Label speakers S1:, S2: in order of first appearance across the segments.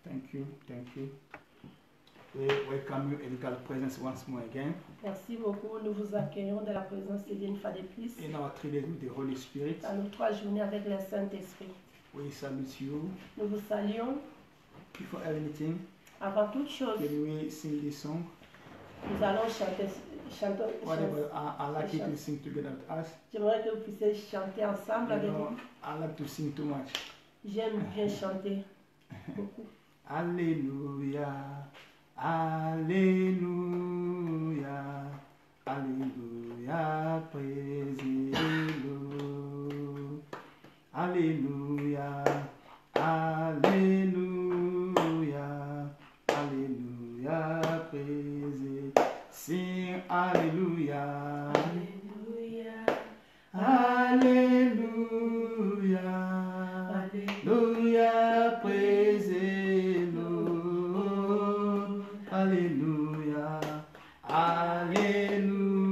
S1: Thank you. Thank you. We welcome you in God's presence once more again.
S2: Merci beaucoup. Nous vous accueillons dans la présence de Dieu une fois de plus.
S1: In our 3 days with the Holy Spirit.
S2: Dans nos 3 journées avec le Saint-Esprit.
S1: We salute you.
S2: Nous vous saluons.
S1: Before anything,
S2: avant toute chose,
S1: can we sing this song?
S2: Nous allons chanter.
S1: Whatever, I like you to sing together with us.
S2: J'aimerais que vous puissiez chanter ensemble avec nous.
S1: I like to sing too much.
S2: J'aime bien chanter beaucoup.
S1: Alléluia, Alléluia, Alléluia, praisez-le. Alléluia, Alléluia, Alléluia, praisez. Sing Alléluia,
S2: Alléluia,
S1: Alléluia, Alléluia, praisez-le. Alléluia, Alléluia,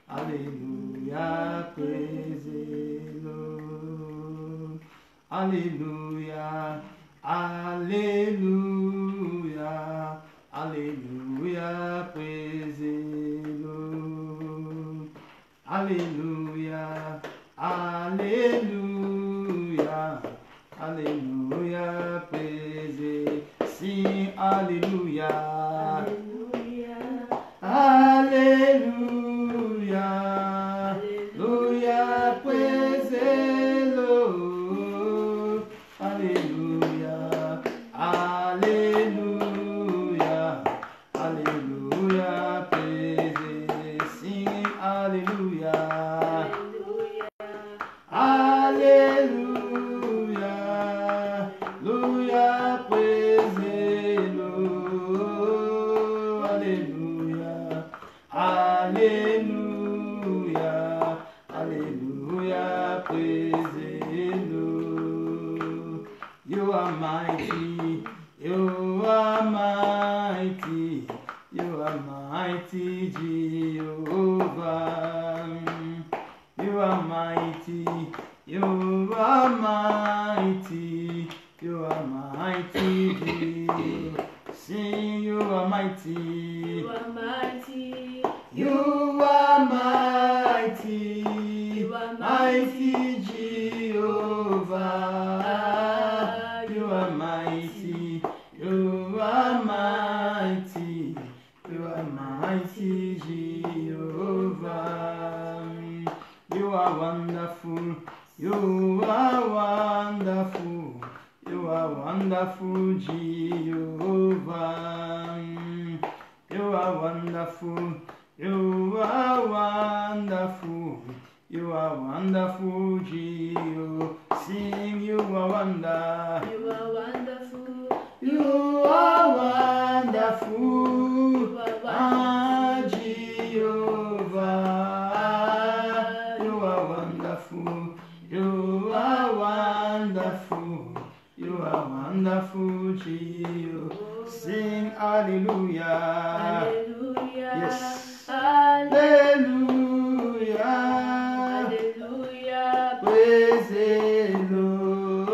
S1: Alléluia, praisez-le. Alléluia, Alléluia, Alléluia, praisez-le. Alléluia, Alléluia, Alléluia, praisez. Sing Alléluia, Alléluia, Alléluia, praisez-le. Alléluia, Alléluia, Alléluia, praisez. Sing Alléluia, Alléluia, Alléluia, praisez-le. Alléluia, Alléluia, Alléluia, praisez-le. You are mighty, you are mighty, you are mighty, Jehovah. You are mighty, you are mighty, you are mighty, Jehovah. Sing, you are mighty,
S2: you are mighty,
S1: you are mighty,
S2: you are
S1: mighty Jehovah. You are mighty, you are mighty, you are mighty Jehovah. You are wonderful, you are wonderful, you are wonderful Jehovah. You are wonderful, you are wonderful, you are wonderful Jehovah. Sing, you are wonderful,
S2: you are wonderful,
S1: you are wonderful, ah Jehovah. You are wonderful, you are wonderful, you are wonderful Jehovah. Sing Hallelujah.
S2: Hallelujah.
S1: Yes.
S2: Hallelujah.
S1: Hallelujah. Praise the Lord.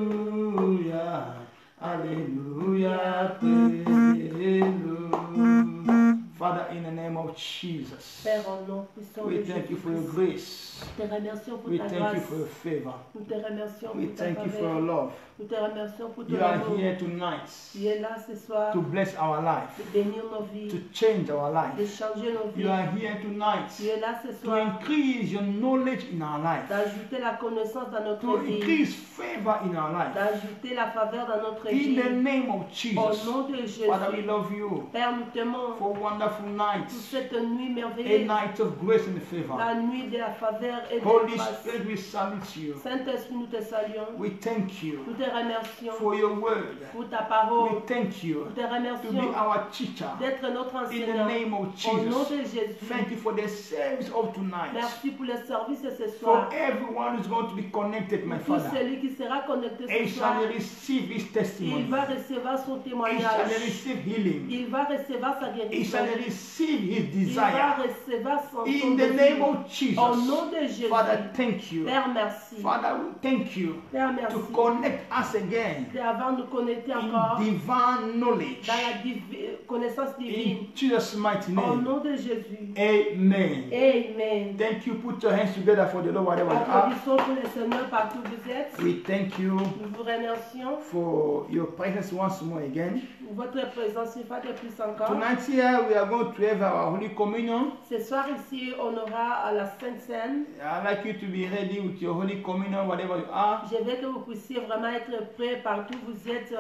S1: Hallelujah. Hallelujah. Praise the Lord. Father, in the name of Jesus,
S2: Père, au nom puissant
S1: we
S2: de
S1: thank you for your
S2: Jésus-Christ,
S1: grace.
S2: nous te remercions pour
S1: We
S2: ta
S1: thank you for your
S2: grâce.
S1: favor.
S2: Nous te remercions
S1: We
S2: pour ta
S1: thank you for your
S2: faveur.
S1: love.
S2: Nous te remercions pour ton
S1: You are
S2: amour.
S1: here tonight
S2: Tu es là ce soir
S1: to bless our life,
S2: de bénir nos vies,
S1: to change our
S2: de
S1: life.
S2: changer nos
S1: You
S2: vies.
S1: are here tonight
S2: Tu es là ce
S1: to
S2: soir
S1: increase your knowledge in our life,
S2: d'ajouter la connaissance dans notre
S1: to
S2: vie,
S1: increase favor in our life.
S2: d'ajouter la faveur dans notre
S1: In
S2: vie.
S1: the name of
S2: Au
S1: Jesus,
S2: nom de Jésus,
S1: Father, we love you
S2: Père, nous t'aimons
S1: for a wonderful
S2: pour
S1: night,
S2: cette nuit
S1: a
S2: merveilleuse,
S1: night of grace and favor.
S2: la nuit de la faveur et de la
S1: Holy
S2: grâce.
S1: Spirit, we salute you.
S2: Saint-Esprit, nous te saluons,
S1: We thank you
S2: nous te remercions
S1: for your word.
S2: pour ta
S1: We
S2: parole,
S1: thank you
S2: nous te
S1: to be
S2: remercions
S1: our teacher.
S2: d'être notre
S1: In the
S2: enseignant.
S1: name of
S2: Au nom
S1: Jesus,
S2: de Jésus,
S1: thank you for the service of tonight.
S2: merci pour le service de ce
S1: For
S2: soir.
S1: everyone who's going to be connected, my
S2: Pour tout
S1: Father,
S2: celui qui sera connecté
S1: he
S2: ce soir,
S1: shall receive his
S2: il
S1: testimony.
S2: va recevoir son
S1: He shall
S2: témoignage.
S1: receive healing.
S2: Il va recevoir sa
S1: He
S2: guérison.
S1: shall receive his
S2: Il va
S1: desire.
S2: recevoir son
S1: In In the name of Jesus.
S2: Au nom de Jésus.
S1: Father, thank you.
S2: Père, merci.
S1: Father, thank you
S2: Père, merci.
S1: to connect us again
S2: D'avoir nous connecter
S1: in
S2: encore
S1: divine knowledge.
S2: dans la connaissance divine.
S1: In Jesus' mighty
S2: Au
S1: name.
S2: nom de Jésus.
S1: Amen.
S2: Amen.
S1: Thank you. Put your hands together for the Lord wherever you are.
S2: Applaudissons pour le Seigneur partout où vous êtes.
S1: We thank you
S2: Nous vous remercions
S1: for your presence once more again.
S2: pour votre présence une fois de plus encore.
S1: Tonight here we are going to have our Holy Communion.
S2: Ce soir ici, on aura la Sainte Seine.
S1: I'd like you to be ready with your Holy Communion wherever you are.
S2: Je veux que vous puissiez vraiment être prêts partout où vous êtes.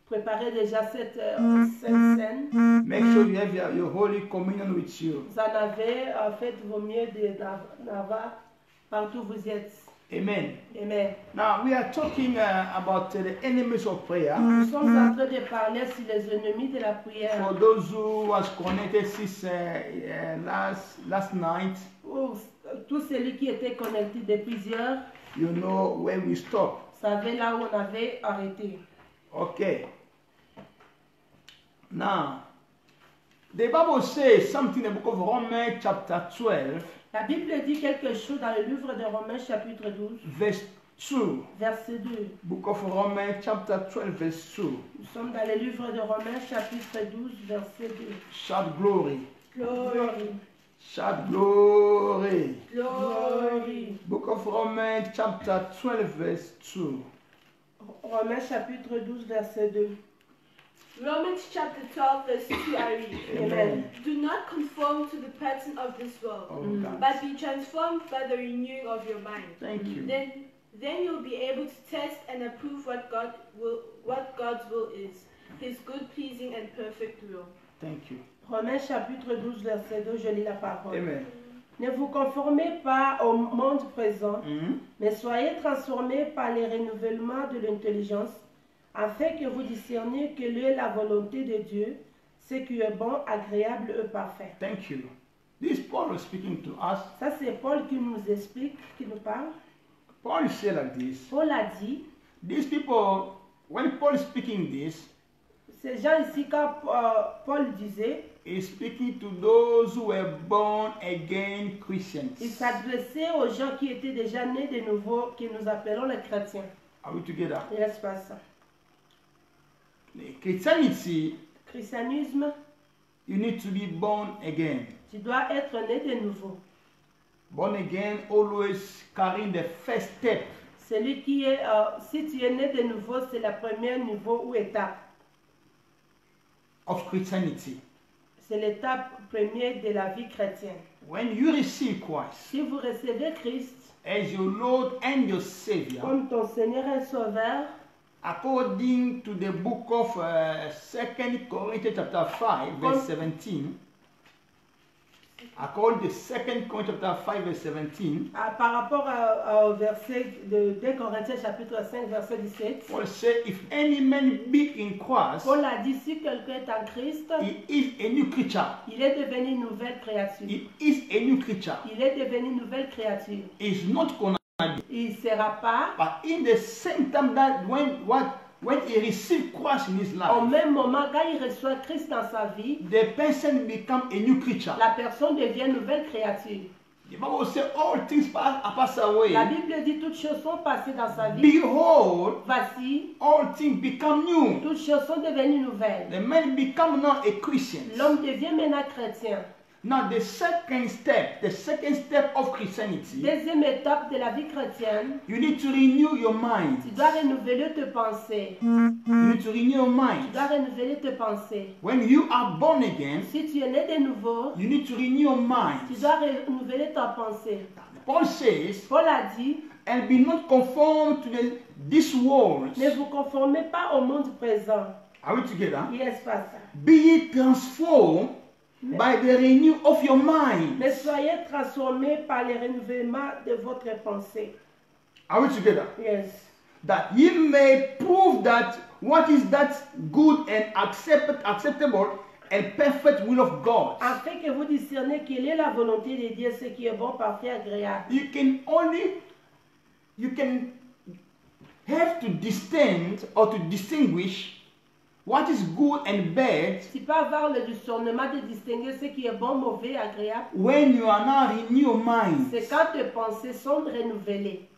S2: Préparez déjà cette Sainte Seine.
S1: Make sure you have your Holy Communion with you.
S2: Vous en avez, faites vos mieux d'en avoir partout où vous êtes.
S1: Amen.
S2: Amen.
S1: Now we are talking about the enemies of prayer.
S2: Nous sommes en train de parler sur les ennemis de la prière.
S1: For those who was connected since last night,
S2: Pour tous celui qui était connecté depuis hier,
S1: you know where we stop.
S2: savez là où on avait arrêté.
S1: Okay. Now, the Bible says something in the book of Romans chapter 12,
S2: La Bible dit quelque chose dans le livre de Romains chapitre 12,
S1: verse 2.
S2: verset 2.
S1: Book of Romans chapter 12, verse 2.
S2: Nous sommes dans le livre de Romains chapitre 12, verset 2.
S1: Shout glory.
S2: Glory.
S1: Shout glory.
S2: Glory.
S1: Book of Romans chapter 12, verse 2.
S2: Romains chapitre 12, verset 2.
S3: Romans chapter 12 verse 2 I read.
S1: Amen.
S3: Do not conform to the pattern of this world,
S1: Oh, God.
S3: but be transformed by the renewing of your mind.
S1: Thank you.
S3: Then you'll be able to test and approve what God's will is, His good, pleasing, and perfect will.
S1: Thank you.
S2: Romains chapitre 12, verset 2, je lis la parole.
S1: Amen.
S2: Ne vous conformez pas au monde présent,
S1: Mhm.
S2: mais soyez transformés par le renouvellement de l'intelligence, afin que vous discerniez quelle est la volonté de Dieu, ce qui est bon, agréable et parfait.
S1: Thank you. This Paul is speaking to us.
S2: Ça, c'est Paul qui nous explique, qui nous parle.
S1: Paul said like this.
S2: Paul a dit,
S1: These people, when Paul is speaking this,
S2: ces gens ici, quand Paul disait,
S1: he's speaking to those who were born again
S2: il
S1: Christians.
S2: s'adressait aux gens qui étaient déjà nés de nouveau, que nous appelons les chrétiens.
S1: Are we together?
S2: N'est-ce pas ça?
S1: Christianity,
S2: Christianisme,
S1: you need to be born again.
S2: tu dois être né de nouveau.
S1: Born again always carrying the first step
S2: Celui qui est, si tu es né de nouveau, c'est le premier niveau ou étape.
S1: of Christianity.
S2: C'est l'étape première de la vie chrétienne.
S1: When you receive Christ
S2: Si vous recevez Christ
S1: as your Lord and your Savior,
S2: comme ton Seigneur et Sauveur,
S1: according to the book of 2 Corinthians chapter 5, verse 17, according to 2 Corinthians chapter 5, verse 17,
S2: par rapport au verset de 2 Corinthiens chapitre 5, verset 17,
S1: Paul said, if any man be in Christ,
S2: Paul a dit si quelqu'un est en Christ,
S1: he is a new creature.
S2: il est devenu une nouvelle créature.
S1: He is a new creature.
S2: Il est devenu une nouvelle créature.
S1: He's not gonna be.
S2: Il ne sera pas,
S1: But in the same time that when he received Christ in his
S2: au
S1: life,
S2: même moment, quand il reçoit Christ dans sa vie,
S1: the person become a new creature.
S2: la personne devient une nouvelle créature.
S1: The Bible says all things are passed away.
S2: La Bible dit toutes choses sont passées dans sa vie.
S1: Behold,
S2: Voici,
S1: all things become new.
S2: toutes choses sont devenues nouvelles.
S1: The man become now a Christian.
S2: L'homme devient maintenant chrétien.
S1: Now the second step of Christianity,
S2: Deuxième étape de la vie chrétienne,
S1: you need to renew your mind.
S2: tu dois renouveler tes pensées.
S1: You need to renew your
S2: Tu
S1: mind.
S2: dois renouveler tes pensées.
S1: When you are born again,
S2: Si tu es né de nouveau,
S1: you need to renew your
S2: tu
S1: mind.
S2: dois renouveler ta pensée.
S1: Paul says,
S2: Paul a dit,
S1: and be not conformed to this world.
S2: ne vous conformez pas au monde présent.
S1: Are we together?
S2: Yes, pas ça.
S1: Be ye transformed by the renew of your mind.
S2: Mais soyez transformés par le renouvellement de votre pensée.
S1: Are we together?
S2: Yes.
S1: That ye may prove that what is that good and acceptable and perfect will of God.
S2: Afin que vous discerniez quelle est la volonté de Dieu, ce qui est bon, parfait, agréable.
S1: You can have to distinct or to distinguish what is good and bad,
S2: Tu peux avoir le discernement de distinguer ce qui est bon, mauvais, agréable.
S1: when you are now renewing your mind.
S2: C'est quand tes pensées sont renouvelées.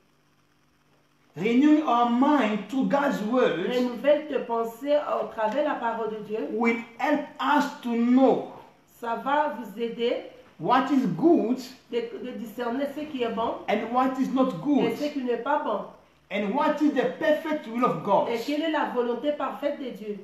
S1: Renewing our mind through God's words
S2: Renouvelle tes pensées au travers de la parole de Dieu.
S1: will help us to know
S2: Ça va vous aider
S1: what is good
S2: de discerner ce qui est bon
S1: and what is not
S2: et
S1: good,
S2: ce qui n'est pas bon.
S1: and what is the perfect will of God.
S2: Et quelle est la volonté parfaite de Dieu?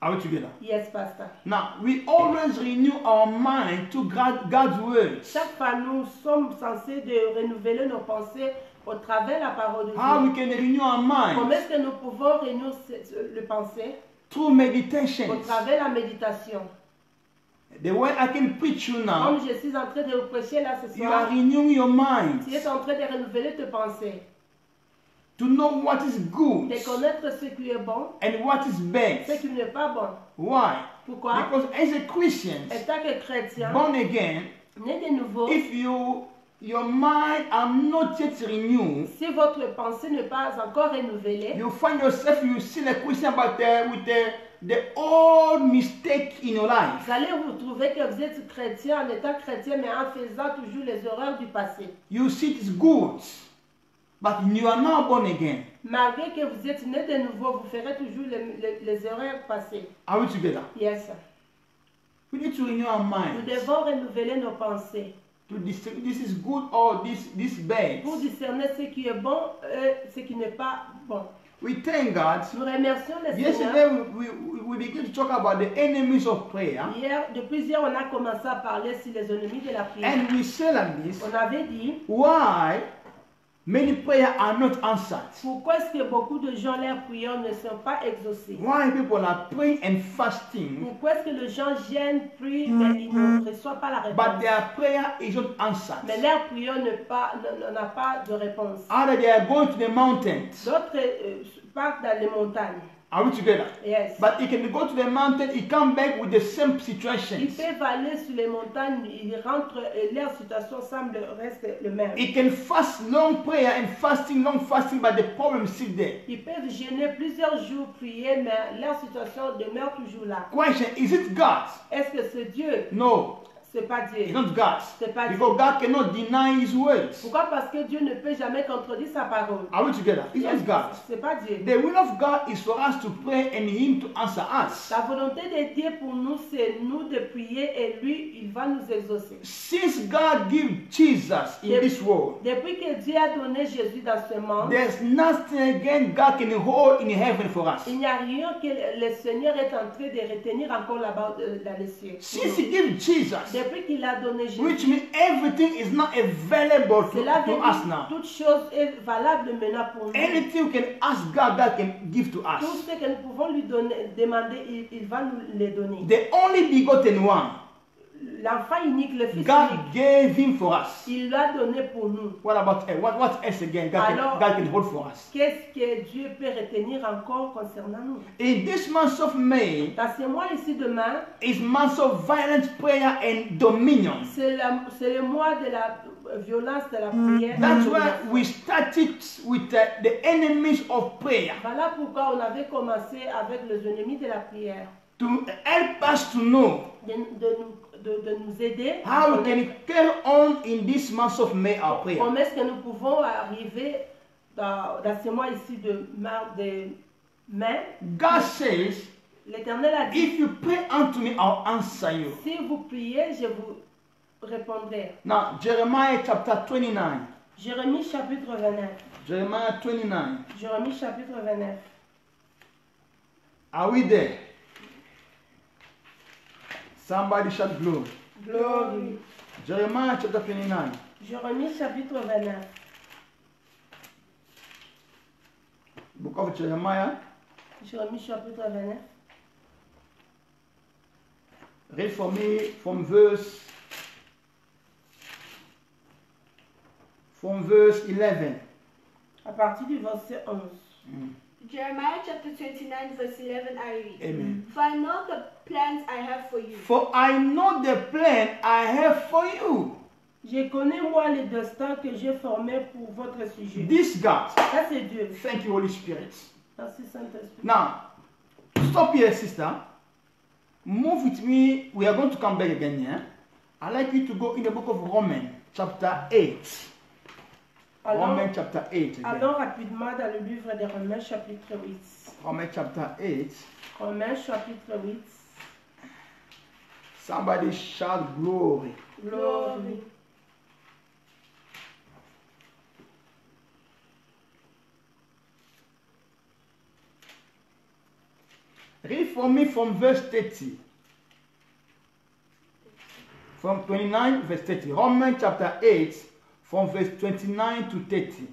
S1: Are we together?
S2: Yes, Pastor.
S1: Now, we always renew our mind to God's words.
S2: Chaque fois, nous sommes censés de renouveler nos pensées au travers de la parole de
S1: How we
S2: Dieu.
S1: can renew our
S2: Comment
S1: mind?
S2: est-ce que nous pouvons renouveler le pensée?
S1: Through
S2: Au
S1: meditation.
S2: travers de la méditation.
S1: The way I can preach you now,
S2: Comme je suis en train de vous prêcher là ce
S1: you are
S2: soir,
S1: renewing your mind
S2: tu es en train de renouveler tes pensées,
S1: to know what is good
S2: de connaître ce qui est bon,
S1: and what is bad.
S2: ce qui n'est pas bon.
S1: Why?
S2: Pourquoi?
S1: Because as a Christian,
S2: En tant que chrétien,
S1: born again,
S2: né de nouveau,
S1: if your mind are not yet renewed,
S2: si votre pensée n'est pas encore renouvelée,
S1: you find yourself you still a Christian but with the old mistake in your life.
S2: vous allez vous trouver que vous êtes chrétien en étant chrétien, mais en faisant toujours les erreurs du passé.
S1: You see it is good, but you are now born again.
S2: Malgré que vous êtes né de nouveau, vous ferez toujours les erreurs passées.
S1: Are we together?
S2: Yes.
S1: We need to renew our
S2: Nous
S1: minds
S2: devons renouveler nos pensées
S1: to distinguish this is good or this bad.
S2: pour discerner ce qui est bon et ce qui n'est pas bon.
S1: We thank God.
S2: Nous remercions le
S1: Yesterday
S2: Seigneur.
S1: we began to talk about the enemies of prayer,
S2: Depuis hier, on a commencé à parler sur les ennemis de la prière.
S1: and we said like this:
S2: On avait dit,
S1: why many prayers are not answered?
S2: pourquoi est-ce que beaucoup de gens, leurs prières ne sont pas exaucées?
S1: Why people are praying and fasting,
S2: Pourquoi est-ce que les gens gênent, prient, mais ils ne reçoivent pas la
S1: but
S2: réponse?
S1: their prayer is not answered?
S2: Mais leur prière n'a pas de réponse.
S1: Either they are going to the mountains.
S2: D'autres partent dans les montagnes.
S1: Are we together?
S2: Yes.
S1: But he can go to the mountain, he come back with the same
S2: Ils
S1: situations.
S2: peuvent aller sur les montagnes, ils rentrent et leur situation semble rester le même.
S1: He can fast long prayer and long fasting, but the problem is still there.
S2: Ils peuvent jeûner plusieurs jours, prier, mais leur situation demeure toujours là.
S1: Question: is it God?
S2: Est-ce que c'est Dieu?
S1: No,
S2: C'est pas
S1: it's
S2: Dieu.
S1: not God.
S2: C'est pas Dieu.
S1: Because God cannot deny his words.
S2: Pourquoi? Parce que Dieu ne peut jamais contredire sa parole.
S1: Are we together? It's not God.
S2: C'est pas Dieu.
S1: The will of God is for us to pray and him to answer us.
S2: La volonté de Dieu pour nous, c'est nous de prier et lui, il va nous exaucer.
S1: Since God gave Jesus in this world,
S2: Depuis que Dieu a donné Jésus dans ce monde,
S1: there's nothing again God can hold in heaven for us.
S2: il n'y a rien que le Seigneur est en train de retenir encore là-bas dans les cieux.
S1: Since he gave Jesus,
S2: Depuis qu'il a donné Jésus,
S1: which means everything is not available
S2: cela veut
S1: to us
S2: dire
S1: now.
S2: toute chose est valable maintenant pour nous.
S1: Anything we can ask God, God can give to
S2: Tout
S1: us.
S2: ce que nous pouvons lui demander, il va nous les donner.
S1: The only begotten one,
S2: L'enfant unique, le Fils
S1: God
S2: unique,
S1: gave him for us.
S2: il l'a donné pour nous.
S1: What about what else again
S2: Alors-
S1: God can hold for us?
S2: Qu'est-ce que Dieu peut retenir encore concernant nous?
S1: In this month of May,
S2: Dans ce mois ici demain,
S1: is month of violent prayer and dominion.
S2: c'est le mois de la violence de la prière.
S1: That's why we started with the enemies of prayer
S2: Voilà pourquoi on avait commencé avec les ennemis de la prière.
S1: to help us to know
S2: De nous aider
S1: how we can carry on in this month of May our prayer.
S2: comment est-ce que nous pouvons arriver dans ce mois ici de mai.
S1: God says,
S2: L'Éternel a dit,
S1: if you pray unto me, I'll answer you.
S2: si vous priez, je vous répondrai.
S1: Now, Jeremiah chapter 29.
S2: Jérémie chapitre 29.
S1: Jeremiah 29.
S2: Jérémie chapitre 29.
S1: Are we there? Somebody shout glory.
S2: Glory.
S1: Jeremiah chapter 29.
S2: Jérémie chapitre 29.
S1: Book of Jeremiah.
S2: Jérémie chapitre 29.
S1: Read for me from verse 11.
S2: À partir du verset 11.
S3: Jeremiah chapter 29 verse 11 I read.
S1: Amen.
S3: For I know the plans I have for you.
S1: For I know the plan I have for you.
S2: Je connais moi les destins que j'ai formés pour votre sujet.
S1: This God.
S2: Ça c'est Dieu.
S1: Thank you, Holy Spirit.
S2: Merci Saint-Esprit.
S1: Now, Stop here, sister. Move with me. We are going to come back again here. I'd like you to go in the book of Romans, chapter 8. Romans chapter 8. Again.
S2: Allons rapidement dans le livre des Romains chapitre 8.
S1: Romans chapter 8.
S2: Romains chapitre 8.
S1: Somebody shout glory.
S2: Glory.
S1: Read for me from verse 30. From 29, verse 30. Romans chapter 8, from verse 29 to 30.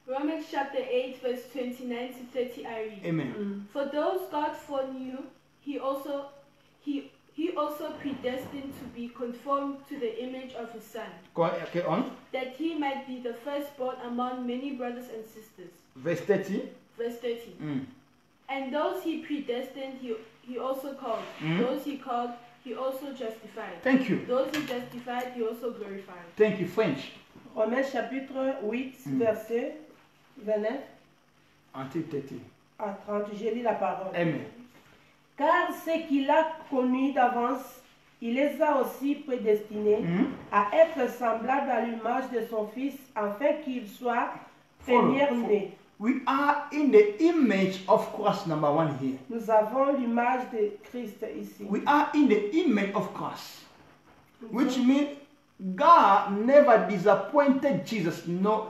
S3: Romans chapter 8, verse 29 to 30, I read.
S1: Amen.
S3: For those God foreknew, he also predestined to be conformed to the image of his Son,
S1: Okay, on.
S3: that he might be the firstborn among many brothers and sisters.
S1: Verse 30.
S3: Verse 30. And those he predestined, he also called. Those he called, he also justified.
S1: Thank you.
S3: Those he justified, he also glorified.
S1: Thank you, French.
S2: Romains chapitre 8, verset 29
S1: Until 30.
S2: à 30. Je lis la parole.
S1: Amen.
S2: Car ce qu'il a connus d'avance, il les a aussi prédestinés à être semblables à l'image de son Fils, afin qu'il soit premier-né.
S1: We are in the image of Christ, number one here.
S2: Nous avons l'image de Christ ici.
S1: We are in the image of Christ, which means God never disappointed Jesus. No,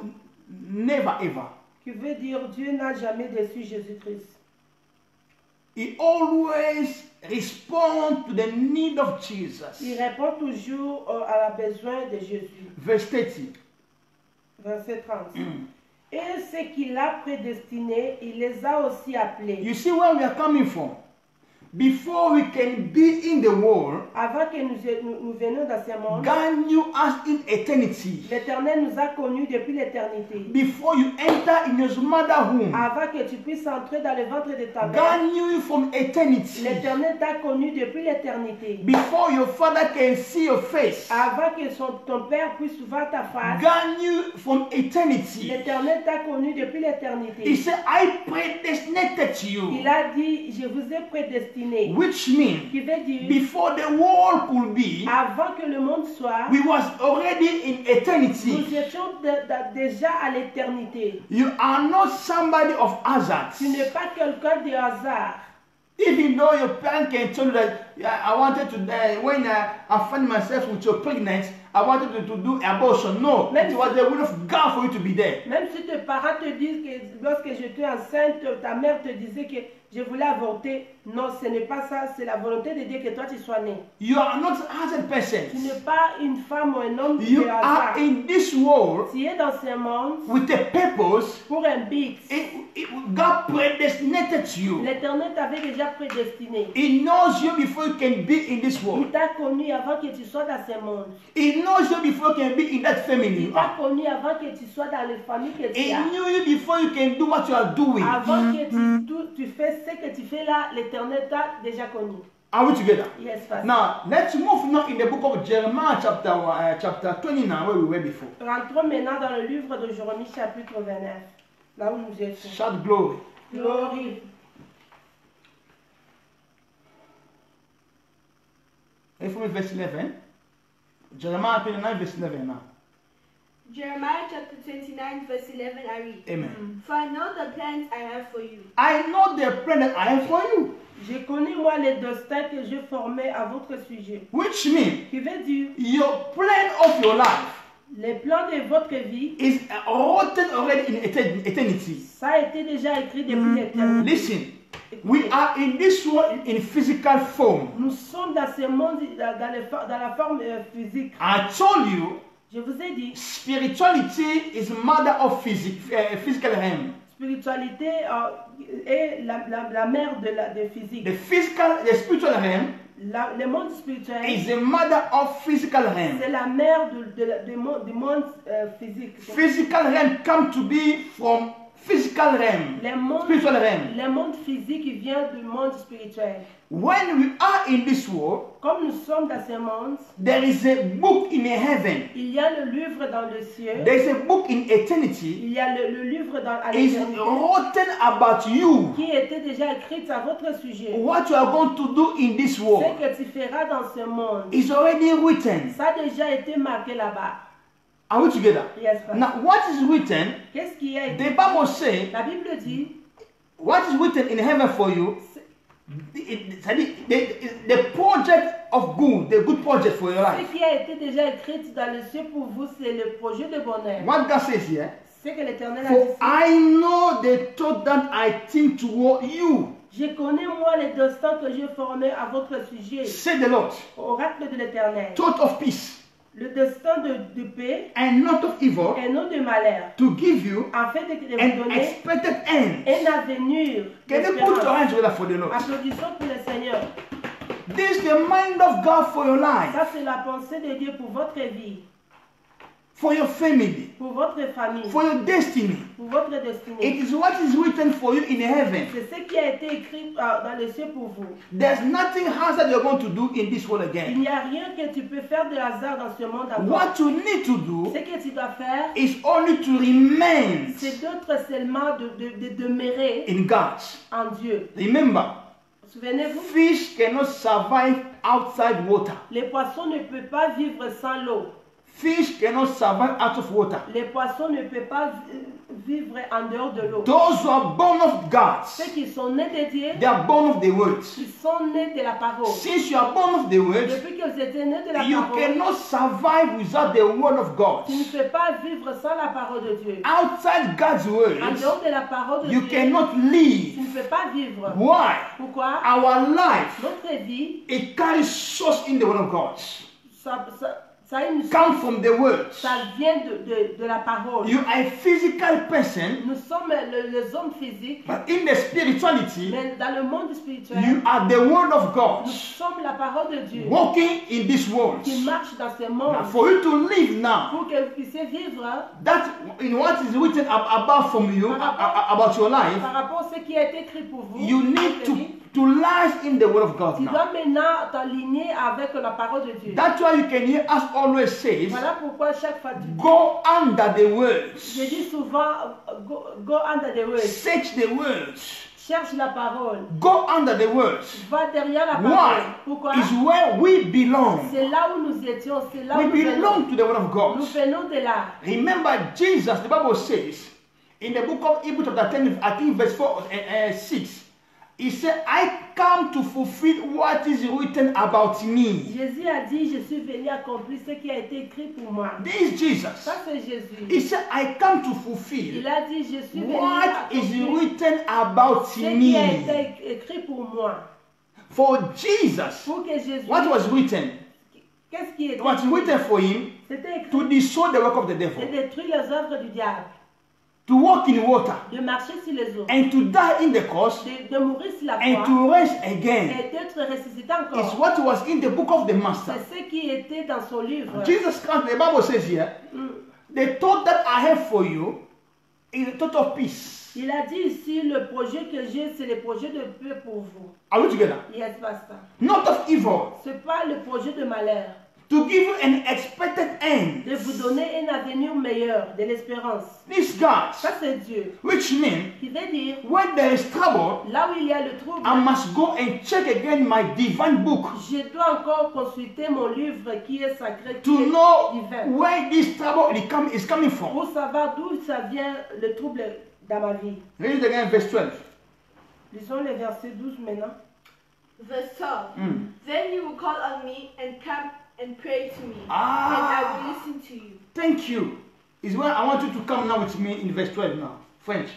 S1: never ever.
S2: Qui veut dire Dieu n'a jamais déçu Jésus-Christ.
S1: He always responds to the need of Jesus.
S2: Il répond toujours à la besoin de Jésus.
S1: Verse 30.
S2: Verset 30. Et ce qu'il a prédestiné, il les a aussi appelés.
S1: You see where we are coming from? Before we can be in the world,
S2: Avant que nous venions dans ce monde,
S1: God knew us in eternity.
S2: l'Éternel nous a connus depuis l'éternité.
S1: Before you enter in your mother's womb,
S2: Avant que tu puisses entrer dans le ventre de ta mère,
S1: God knew you from eternity.
S2: l'Éternel t'a connu depuis l'éternité.
S1: Before your father can see your face,
S2: Avant que ton père puisse voir ta face,
S1: God knew from eternity.
S2: l'Éternel t'a connu depuis
S1: He
S2: l'éternité.
S1: said, I predestinated you.
S2: Il a dit, je vous ai prédestiné.
S1: Which means,
S2: Qui veut dire,
S1: before the world could be,
S2: avant que le monde soit,
S1: we was already in eternity.
S2: nous étions déjà à l'éternité.
S1: You are not somebody of hazard.
S2: Tu n'es pas quelqu'un de hasard.
S1: Even though your parents can tell you that I wanted to die, when I find myself with your pregnant, I wanted to do abortion. No, it was the will of God for you to be there.
S2: Même si tes parents te disent que lorsque j'étais enceinte, ta mère te disait que je voulais avorter. Non, ce n'est pas ça. C'est la volonté de Dieu que toi tu sois né.
S1: You are not a hazard person.
S2: Tu n'es pas une femme ou un homme
S1: You
S2: de hasard.
S1: are in this world
S2: Tu es dans ce monde
S1: with a purpose.
S2: pour un but.
S1: God predestinated you.
S2: L'Éternel t'avait déjà prédestiné.
S1: He knows you before you can be in this
S2: Il
S1: world.
S2: t'a connu avant que tu sois dans ce monde.
S1: He knows you before you can be in that family
S2: Il
S1: you
S2: t'a
S1: are.
S2: connu avant que tu sois dans les familles que tu
S1: He
S2: as.
S1: knew you before you can do what you are doing.
S2: Avant que tu fais ce que tu fais là, l'Éternel t'a déjà connu.
S1: Are we together?
S2: Yes, Pastor.
S1: Now, let's move now in the book of Jeremiah chapter 29, where we were before.
S2: Rentrons maintenant dans le livre de Jérémie chapitre 29. Là où nous étions.
S1: Shout glory.
S2: Glory.
S1: And from verse 11. Jeremiah 29, verse 11 now.
S3: Jeremiah chapter 29, verse 11, I read.
S1: Amen.
S3: For I know the plans I have for you.
S1: I know the plan that I have for you.
S2: J'ai connu moi les destins que je formais à votre sujet.
S1: Which means
S2: Qui veut dire,
S1: your plan of your life
S2: les plans de votre vie,
S1: is written already in eternity.
S2: ça a été déjà écrit depuis l'éternité.
S1: Listen, we are in this world in physical form.
S2: Nous sommes dans ce monde, dans la forme physique.
S1: I told you,
S2: Je vous ai dit,
S1: spirituality is mother of physical realm.
S2: spiritualité est la mère de physique.
S1: The spiritual realm
S2: Le monde spirituel,
S1: is the mother of physical realm.
S2: c'est la mère du monde physique.
S1: Physical realm come to be from physical realm, spiritual realm.
S2: Le monde physique il vient du monde spirituel.
S1: When we are in this world,
S2: Comme nous sommes dans ce monde,
S1: there is a book in heaven.
S2: il y a le livre dans le ciel.
S1: There is a book in eternity. eternity
S2: il y a le livre à
S1: is
S2: l'éternité
S1: written about you.
S2: qui était déjà écrit à votre sujet.
S1: What you are going to do in this
S2: Ce
S1: world
S2: que tu feras dans ce monde,
S1: is already written.
S2: ça a déjà été marqué là-bas.
S1: Are we together?
S2: Yes, pastor.
S1: Now, what is written,
S2: Qu'est-ce qui a été
S1: the Bible says,
S2: La Bible dit,
S1: what is written in heaven for you, the project of good, the good project for your life.
S2: ce qui a été déjà écrit dans le ciel pour vous, c'est le projet de bonheur.
S1: What God says here,
S2: C'est que l'Éternel a
S1: for
S2: dit.
S1: I know the thought that I think toward you,
S2: Je connais moi les destins que j'ai formés à votre sujet.
S1: said the Lord,
S2: Oracle de l'Éternel.
S1: thought of peace
S2: Le destin de paix
S1: and not of evil,
S2: et non de malheur.
S1: to give you
S2: Afin de vous
S1: an
S2: donner
S1: expected end.
S2: un avenir.
S1: Can you put your
S2: d'espérance.
S1: hands together for the Lord?
S2: Applaudissons pour le Seigneur.
S1: This is the mind of God for your life,
S2: Ça, c'est la pensée de Dieu pour votre vie,
S1: for your family,
S2: pour votre famille,
S1: for your destiny.
S2: pour votre
S1: It
S2: destinée.
S1: is what is written for you in heaven.
S2: C'est ce qui a été écrit dans le ciel pour vous.
S1: There's nothing else that you're going to do in this world
S2: Il
S1: again.
S2: n'y a rien que tu peux faire de hasard dans ce monde encore.
S1: What you need to do
S2: Ce que tu dois faire,
S1: is only to remain
S2: c'est d'autres seulement de demeurer
S1: in God.
S2: en Dieu.
S1: Remember,
S2: Souvenez-vous,
S1: fish cannot survive outside water.
S2: les poissons ne peuvent pas vivre sans l'eau.
S1: Fish cannot survive out of water.
S2: Les poissons ne peuvent pas vivre en dehors de l'eau.
S1: Those who are born of God,
S2: Ceux qui sont nés de Dieu,
S1: they are born of the word.
S2: ils sont nés de la parole.
S1: Since you are born of the word,
S2: Depuis qu'ils étaient nés de la
S1: you
S2: parole,
S1: cannot survive without the word of God.
S2: tu ne peux pas vivre sans la parole de Dieu.
S1: Outside God's
S2: En
S1: word,
S2: dehors de la parole de
S1: you
S2: Dieu,
S1: cannot
S2: tu
S1: live.
S2: ne peux pas vivre.
S1: Why?
S2: Pourquoi?
S1: Our life,
S2: Notre vie,
S1: it carries source in the word of God.
S2: ça a une
S1: Come from the word.
S2: ça vient de la parole.
S1: You are a physical person,
S2: Nous sommes les hommes physiques,
S1: but in the spirituality,
S2: mais dans le monde spirituel,
S1: you are the word of God
S2: nous sommes la parole de Dieu
S1: walking in this world.
S2: qui marche dans ce monde.
S1: Now, for you to live now,
S2: Pour que vous puissiez vivre
S1: that in what is written about from you, about your life,
S2: par rapport à ce qui a été écrit pour vous.
S1: you need to live in the word of God
S2: Tu
S1: now.
S2: dois maintenant t'aligner avec la parole de Dieu.
S1: That's why you can hear us always say,
S2: Voilà pourquoi chaque fois tu dis,
S1: go under the words,
S2: je dis souvent, go under the words.
S1: search the words,
S2: Cherche la parole.
S1: go under the words.
S2: Va derrière la
S1: Why?
S2: parole. Pourquoi?
S1: Is where we belong.
S2: C'est là où nous étions, c'est là
S1: We
S2: où nous venons.
S1: belong to the word of God.
S2: Nous venons de là.
S1: Remember Jesus, the Bible says, in the book of Hebrews chapter 10, I think verse 4 and 6, he said, I come to fulfill what is written about me.
S2: Jésus a dit, je suis venu accomplir ce qui a été écrit pour moi.
S1: This is Jesus.
S2: Ça c'est Jésus.
S1: He said, I come to
S2: Il
S1: fulfill
S2: a dit, je suis venu
S1: what is
S2: accomplir
S1: written about
S2: ce qui a
S1: me.
S2: été écrit pour moi.
S1: For Jesus,
S2: Pour que Jésus,
S1: what was written?
S2: qu'est-ce qui était
S1: What was written for him?
S2: C'était écrit
S1: To destroy the work of the
S2: de
S1: devil,
S2: détruire les œuvres du diable,
S1: to walk in water,
S2: de marcher sur les eaux,
S1: and to die in the cross,
S2: de mourir sur la
S1: and
S2: croix
S1: to rise again.
S2: et d'être ressuscité
S1: It's
S2: encore.
S1: what was in the book of the Master.
S2: C'est ce qui était dans son livre.
S1: Jesus Christ, the Bible says here, the thought that I have for you is a thought of peace.
S2: Il a dit ici, le projet que j'ai, c'est le projet de paix pour vous.
S1: Are we together?
S2: Yes, pasteur.
S1: Not of evil.
S2: Ce n'est pas le projet de malheur.
S1: To give you an expected end.
S2: De vous donner un avenir meilleur, de l'espérance.
S1: This God,
S2: Ça, c'est Dieu.
S1: which means
S2: Qui veut dire,
S1: when there is trouble,
S2: là où il y a le trouble,
S1: I must go and check again my divine book
S2: je dois encore consulter mon livre qui est sacré, qui
S1: to
S2: est
S1: know
S2: divin.
S1: where this trouble is coming from.
S2: Pour savoir d'où ça vient le trouble dans ma vie.
S1: Read it again, verse 12.
S2: Lisons le verset 12 maintenant.
S3: Verse 12. Then you will call on me and come and pray to me,
S1: Ah.
S3: and I will listen to you.
S1: Thank you. Is where I want you to come now with me in verse 12 now. French.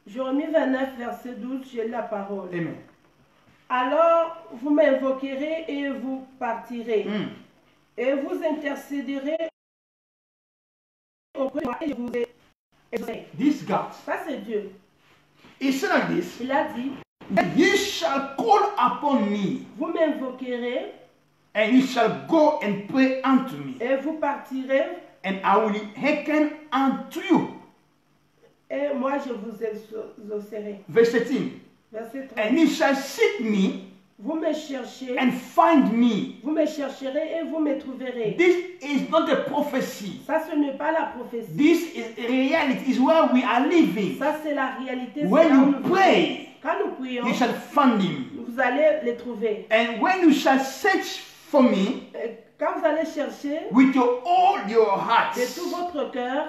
S2: Jérémie 29, verset 12, j'ai la parole.
S1: Amen.
S2: Alors vous m'invoquerez et vous partirez, et vous intercéderez auprès de moi et je vous exaucerai.
S1: This God,
S2: Ça c'est Dieu.
S1: he said like this,
S2: Il a dit,
S1: that ye shall call upon me,
S2: vous m'invoquerez
S1: and ye shall go and pray unto me,
S2: et vous partirez,
S1: and I will hearken unto you.
S2: et moi je vous exaucerai.
S1: Verse 13.
S2: Verset 30.
S1: And ye shall seek me,
S2: Vous me cherchez,
S1: and find me.
S2: vous me chercherez et vous me trouverez.
S1: This is not a prophecy.
S2: Ça, ce n'est pas la prophétie.
S1: This is reality, is where we are living.
S2: Ça, c'est la réalité. c'est
S1: When
S2: là où
S1: you
S2: nous vivons.
S1: pray,
S2: Quand nous prions,
S1: you shall find him.
S2: vous allez les trouver.
S1: And when you shall search for me
S2: Quand vous allez chercher
S1: with all your heart,
S2: de tout votre cœur,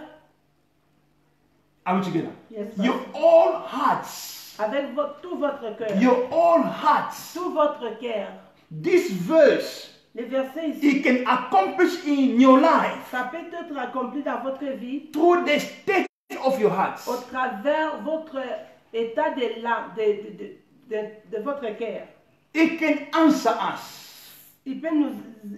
S1: are we together?
S2: yes,
S1: Your all hearts,
S2: avec tout votre cœur,
S1: your all hearts.
S2: tout votre cœur.
S1: This verse,
S2: Les versets ici,
S1: it can accomplish in your life
S2: ça peut être accompli dans votre vie
S1: through the state of your hearts.
S2: au travers votre état de l'âme, de votre cœur.
S1: It can answer us.
S2: Il peut nous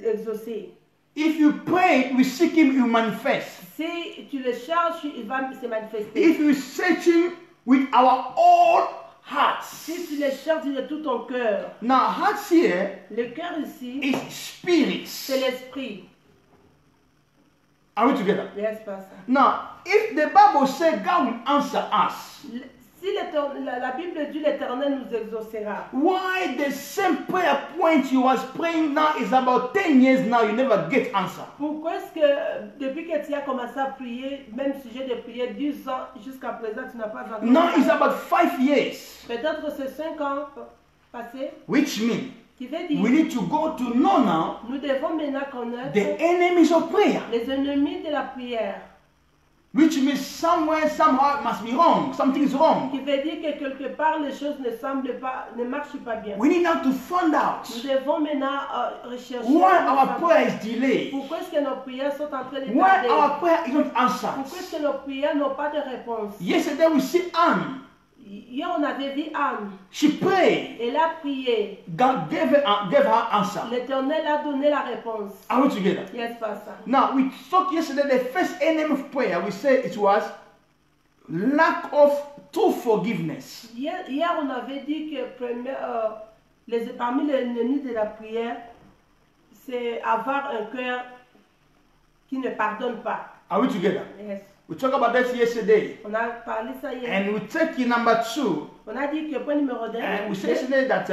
S2: exaucer.
S1: If you pray, we seek him, you manifest.
S2: Si tu le cherches, il va se manifester.
S1: If you search him with our all hearts.
S2: Si tu le cherches de tout ton cœur,
S1: Now, hearts here
S2: le cœur ici,
S1: is spirits.
S2: c'est l'esprit.
S1: Are we together?
S2: Yes, pas ça.
S1: Now, if the Bible says God will answer us,
S2: Si la Bible dit l'Éternel nous exaucera,
S1: why the same prayer point you was praying now is about 10 years now, you never get answer?
S2: pourquoi est-ce que depuis que tu as commencé à prier, même sujet de prier 10 ans jusqu'à présent, tu n'as pas encore...
S1: Now it's about 5 years,
S2: Peut-être c'est 5 ans passés,
S1: which means
S2: qui veut dire,
S1: we need to go to know now
S2: nous devons maintenant connaître
S1: the enemies of prayer,
S2: les ennemis de la prière.
S1: which means somewhere, somehow it must be wrong, something is wrong.
S2: Qui veut dire que quelque part les choses ne marchent pas bien.
S1: We need now to find out
S2: Nous devons maintenant rechercher
S1: why our prayer is delayed,
S2: pourquoi est-ce que nos prières sont en train de
S1: why
S2: tarder.
S1: our prayer is not answered.
S2: Pourquoi est-ce que nos prières n'ont pas de réponse.
S1: Yesterday we see Anne,
S2: Hier on avait vu Anne,
S1: she prayed,
S2: elle a prié.
S1: God gave her answer.
S2: L'Éternel a donné la réponse.
S1: Are we together?
S2: Yes, pas ça.
S1: Now, we talked yesterday, the first enemy of prayer, we said it was lack of true forgiveness.
S2: Hier on avait dit que parmi les ennemis de la prière, c'est avoir un cœur qui ne pardonne pas.
S1: Are we together?
S2: Yes.
S1: We talked about that yesterday.
S2: On a parlé ça hier.
S1: And we take in number 2,
S2: On a dit que point numéro 2,
S1: and we said yesterday that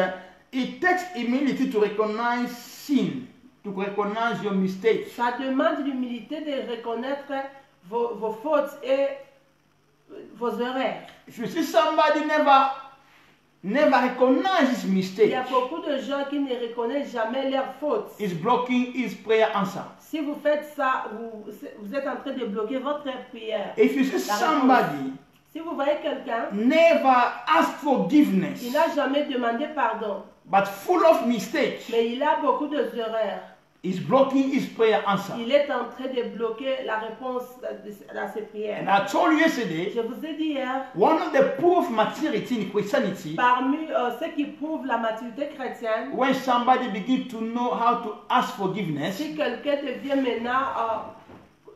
S1: it takes humility to recognize sin, to recognize your mistakes.
S2: ça demande l'humilité de reconnaître vos fautes et vos erreurs.
S1: If you see somebody never recognizes
S2: Il y
S1: mistakes,
S2: a beaucoup de gens qui ne reconnaissent jamais leurs fautes.
S1: it's blocking his prayer answer.
S2: Si vous faites ça, vous êtes en train de bloquer votre prière.
S1: If you see somebody
S2: Si vous voyez quelqu'un,
S1: never ask forgiveness,
S2: il n'a jamais demandé pardon,
S1: but full of mistakes,
S2: mais il a beaucoup d'erreurs.
S1: is blocking his prayer answer.
S2: Il est en train de bloquer la réponse à ses prières.
S1: And I told you yesterday,
S2: Je vous ai dit hier,
S1: one of the proof of maturity in Christianity,
S2: parmi ceux qui prouvent la maturité chrétienne,
S1: when somebody begins to know how to ask forgiveness,
S2: si quelqu'un devient maintenant,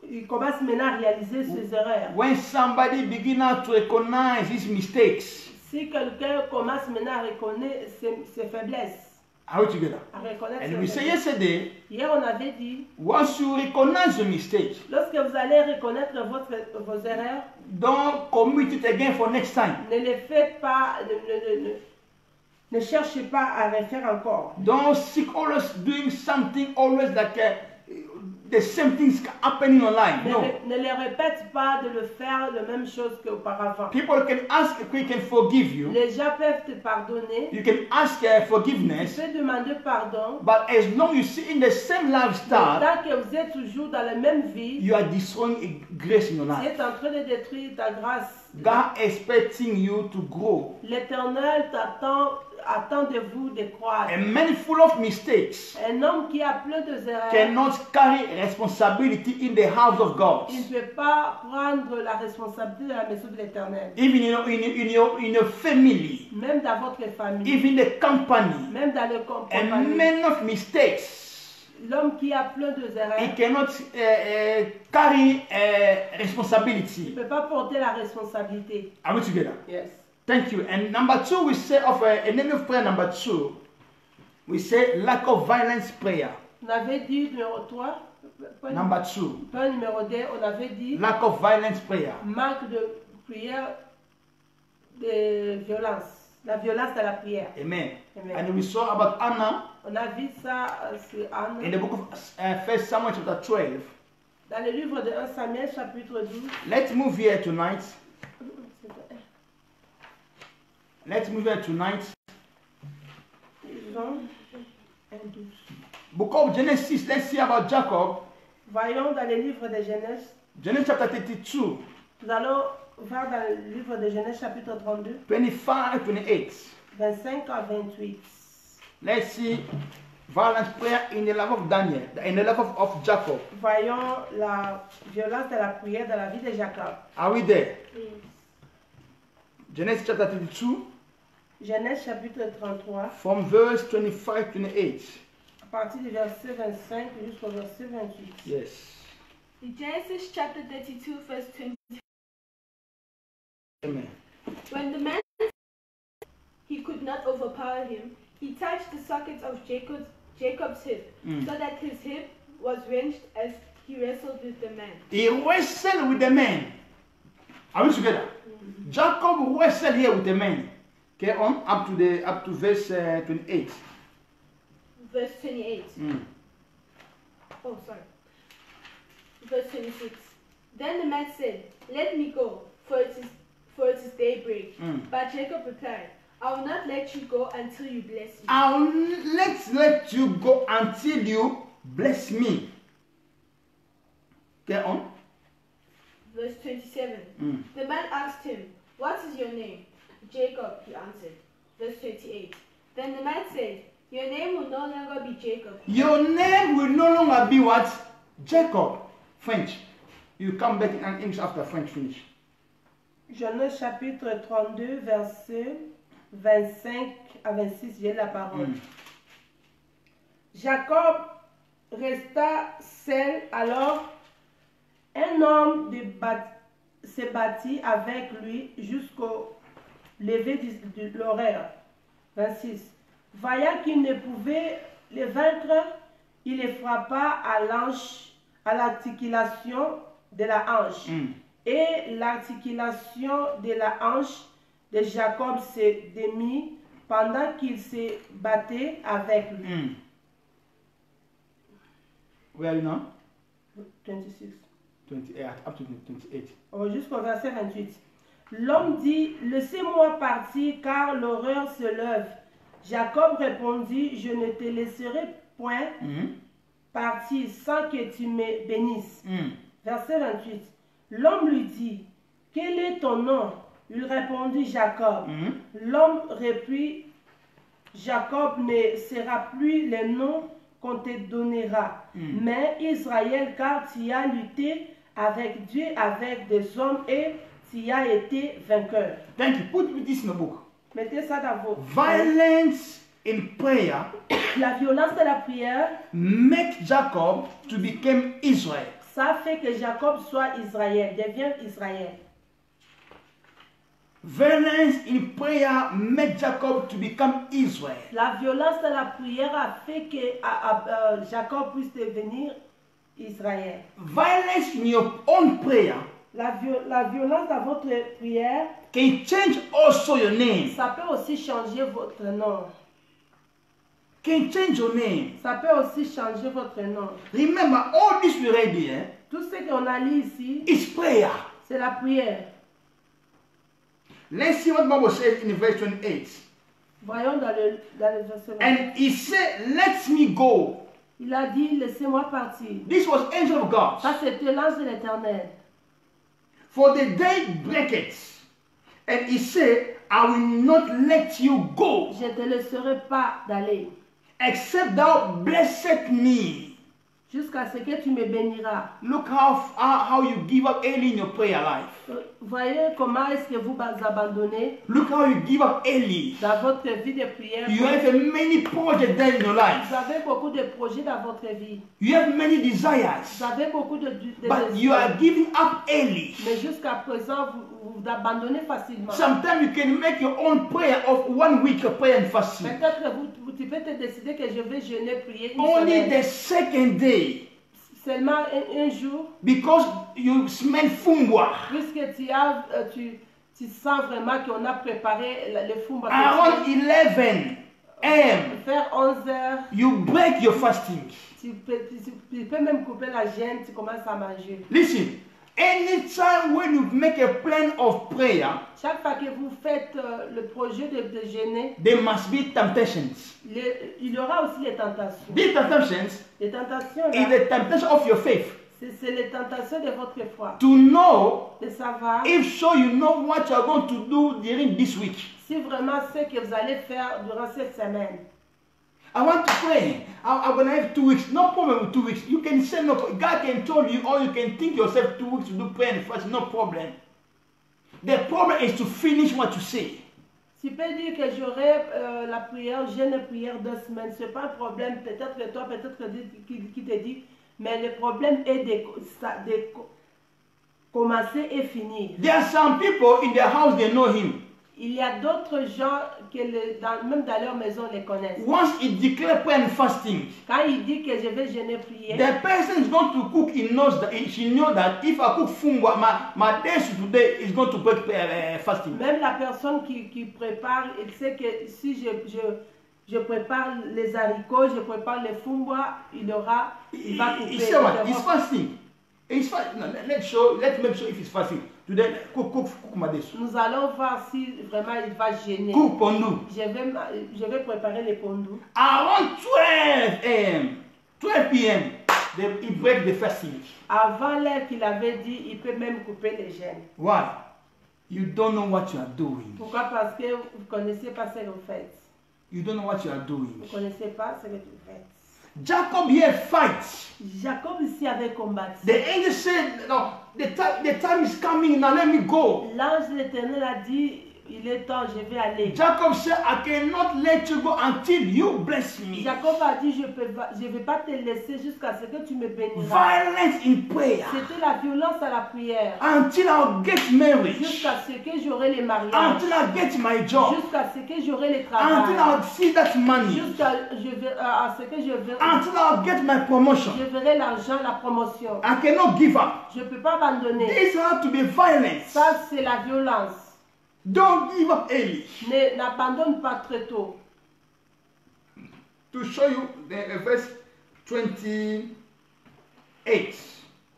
S2: il commence maintenant à réaliser ses erreurs.
S1: when somebody begins now to recognize his mistakes,
S2: Si quelqu'un commence maintenant à reconnaître ses faiblesses,
S1: are we together?
S2: à reconnaître
S1: And
S2: ses
S1: we say
S2: faiblesses.
S1: yesterday,
S2: Hier, on avait dit,
S1: once you recognize your mistake,
S2: lorsque vous allez reconnaître vos erreurs,
S1: don't commit it again for next time.
S2: ne les faites pas, ne cherchez pas à les faire encore.
S1: Don't seek always doing something always like the same things happening in your life. No.
S2: Ne les répète pas de le faire la même chose qu'auparavant.
S1: People can ask if we can forgive you.
S2: Les gens peuvent te pardonner,
S1: You can ask
S2: tu
S1: forgiveness,
S2: peux demander pardon,
S1: but as long you see in the same
S2: mais
S1: lifestyle,
S2: tant que vous êtes toujours dans la même vie,
S1: you are destroying a grace in your
S2: tu
S1: life.
S2: es en train de détruire ta grâce.
S1: God expecting you to grow.
S2: L'Éternel attend de vous de croire.
S1: A man full of mistakes
S2: Un homme qui a plein de erreurs,
S1: cannot carry responsibility in the house of God.
S2: il ne peut pas prendre la responsabilité de la maison de l'Éternel.
S1: Even in your family,
S2: Même dans votre famille,
S1: even the company,
S2: même dans le
S1: a
S2: compagnie.
S1: man of mistakes,
S2: L'homme qui a plein de
S1: he
S2: erreurs,
S1: cannot carry
S2: il ne
S1: responsibility.
S2: peut pas porter la responsabilité.
S1: Are we together?
S2: Yes.
S1: Thank you. And number 2, we say of a name of prayer. Number 2, we say lack of violence prayer.
S2: On avait dit numéro 3,
S1: Number 2,
S2: point numéro 2, on avait dit
S1: lack of violence prayer.
S2: manque de prière de violence. La violence de la prière.
S1: Amen.
S2: Amen.
S1: And we saw about Anna
S2: On a vu ça sur Anne.
S1: in the book of 1 Samuel chapter 12.
S2: Dans le livre de 1 Samuel, chapitre 12.
S1: Let's move here tonight. Let's move here tonight.
S2: Jean 1, 12.
S1: Book of Genesis, let's see about Jacob.
S2: Voyons dans le livre de Genèse.
S1: Genesis chapter 32,
S2: Nous allons voir dans le livre de Genèse, chapitre 32,
S1: 25, 28.
S2: 25 à 28.
S1: Let's see violent prayer in the life of Daniel, in the life of Jacob.
S2: Voyons la violence de la prière dans la vie de Jacob.
S1: Are we there? Genesis chapter 32,
S2: Genèse, chapitre 33,
S1: from verse 25 to 28.
S2: à partir du verset 25 jusqu'au verset 28.
S1: Yes.
S3: In Genesis chapter 32, verse 20.
S1: Amen.
S3: When the man he could not overpower him, he touched the socket of Jacob's hip, so that his hip was wrenched as he wrestled with the man.
S1: He wrestled with the man. Are we together? Jacob wrestled here with the man. Okay, on up to verse 28.
S3: Verse 28. Oh, sorry. Verse 26. Then the man said, "Let me go, for it is daybreak." But Jacob replied, "I will not let you go until you bless me."
S1: Let's let you go until you bless me. Okay, on.
S3: Verse 27. The man asked him, "What is your name?" "Jacob," he answered. Verse 28. Then the man said, "Your name will no longer be Jacob."
S1: Your name will no longer be what? Jacob. French. You come back in English after French finish.
S2: Genèse, chapitre 32, verset 25 à 26, j'ai la parole. Jacob resta seul, alors un homme se battit avec lui jusqu'au lever de l'horaire. 26. Voyant qu'il ne pouvait le vaincre, il le frappa à l'articulation de la hanche. Et l'articulation de la hanche de Jacob se démit pendant qu'il se battait avec lui.
S1: Where are you now?
S2: 26.
S1: 28, up to 28.
S2: Jusqu'au verset 28. L'homme dit, laissez-moi partir car l'horreur se lève. Jacob répondit, je ne te laisserai point partir sans que tu me bénisses. Verset 28. L'homme lui dit, quel est ton nom? Il répondit, Jacob. L'homme reprit, Jacob ne sera plus le nom qu'on te donnera, mais Israël, car tu as lutté avec Dieu, avec des hommes, et tu as été vainqueur.
S1: Thank you. Put this in the book.
S2: Mettez ça dans vos...
S1: Violence in prayer
S2: La violence de la prière,
S1: make Jacob to become Israel.
S2: ça fait que Jacob soit Israël, devient Israël.
S1: Violence in prayer make Jacob to become Israel.
S2: La violence de la prière a fait que Jacob puisse devenir Israël.
S1: Violence in your own prayer
S2: La violence dans votre prière,
S1: can change also your name.
S2: ça peut aussi changer votre nom.
S1: Can change your name.
S2: Ça peut aussi changer votre nom.
S1: Remember, all this we read here
S2: Tout ce qu'on a lu ici,
S1: is prayer.
S2: c'est la prière.
S1: Let's see what the Bible says in verse 28.
S2: Voyons dans le verset 20.
S1: And he said, let me go.
S2: Il a dit, laissez-moi partir.
S1: This was angel of God.
S2: Ça, c'était l'ange de l'Éternel.
S1: For the day breaketh. And he said, I will not let you go,
S2: Je ne te laisserai pas d'aller,
S1: except thou blessed me.
S2: jusqu'à ce que tu me béniras.
S1: Look how you give up early in your prayer life.
S2: Voyez comment est-ce que vous abandonnez
S1: Look how you give up early.
S2: dans votre vie de prière.
S1: You have many projects there in your life.
S2: Vous avez beaucoup de projets dans votre vie.
S1: You have many desires.
S2: Vous avez beaucoup de
S1: But you are giving up early.
S2: Mais jusqu'à présent, vous abandonnez facilement.
S1: Sometimes you can make your own prayer of 1 week of prayer and fasting.
S2: Peut-être que tu peux te décider que je vais jeûner, prier une
S1: Only
S2: semaine.
S1: the second day,
S2: Seulement un jour,
S1: because you smell fungwa.
S2: puisque tu tu sens vraiment qu'on a préparé le foum.
S1: Around 11 a.m.,
S2: Vers 11 heures,
S1: you break your fasting.
S2: tu peux même couper la gêne, tu commences à manger.
S1: Listen, anytime when you make a plan of prayer,
S2: Chaque fois que vous faites le projet de jeûner,
S1: there must be temptations.
S2: il y aura aussi les tentations.
S1: These temptations
S2: Les tentations,
S1: is
S2: là,
S1: the temptation of your faith.
S2: c'est les tentations de votre foi.
S1: To know
S2: De savoir
S1: if so, you know what you are going to do during this week.
S2: si vraiment ce que vous allez faire durant cette semaine.
S1: I want to pray. I'm going to have 2 weeks. No problem with 2 weeks. You can say no. God can tell you, or you can think yourself 2 weeks to do prayer and fast. No problem. The problem is to finish what you say.
S2: Tu peux dire que j'aurai la prière, jeûne et prière 2 semaines. Ce n'est pas un problème. Peut-être que toi, peut-être que qui te dit. Mais le problème est de commencer et finir.
S1: There are some people in their house, they know him.
S2: Il y a d'autres gens que même dans leur maison les connaissent.
S1: Once he declares prayer and fasting,
S2: Quand il dit que je vais jeûner prier,
S1: the person is going to cook. He knows that she knows that if I cook fungwa, my days today is going to break fasting.
S2: même la personne qui prépare, il sait que si je prépare les haricots, je prépare les fumbwa, il va couper.
S1: He said what? He's fasting. He's fasting. No, let's make sure if he's fasting. Today, cook my days.
S2: Nous allons voir si vraiment il va jeûner.
S1: Cook pondu.
S2: Je vais préparer les pondous.
S1: Around 12 a.m., 12 p.m., he break the fasting.
S2: Avant l'heure qu'il avait dit, il peut même couper les jeûnes.
S1: Why? You don't know what you are doing.
S2: Pourquoi? Parce que vous ne connaissez pas ce que vous faites.
S1: You don't know what you are doing.
S2: Vous ne connaissez pas ce que vous faites.
S1: Jacob here fights.
S2: Jacob ici avait combattu.
S1: The angel said, no, the time is coming, now let me go.
S2: L'ange de l'Éternel a dit, il est temps, je vais aller.
S1: Jacob said, I cannot let you go until you bless me.
S2: Jacob a dit, je vais pas te laisser jusqu'à ce que tu me béniras.
S1: Violence in prayer.
S2: C'était la violence à la prière.
S1: Until I'll get married.
S2: Jusqu'à ce que j'aurai les mariages.
S1: Until I get my job.
S2: Jusqu'à ce que j'aurai les
S1: Until
S2: travaux.
S1: I'll see that money.
S2: Jusqu'à ce que je verrai.
S1: Until I'll get my promotion.
S2: Je verrai l'argent, la promotion.
S1: I cannot give up.
S2: Je ne peux pas abandonner.
S1: This has to be violence.
S2: Ça, c'est la violence.
S1: Don't give up early.
S2: N'abandonne pas très tôt.
S1: To show you the verse 28.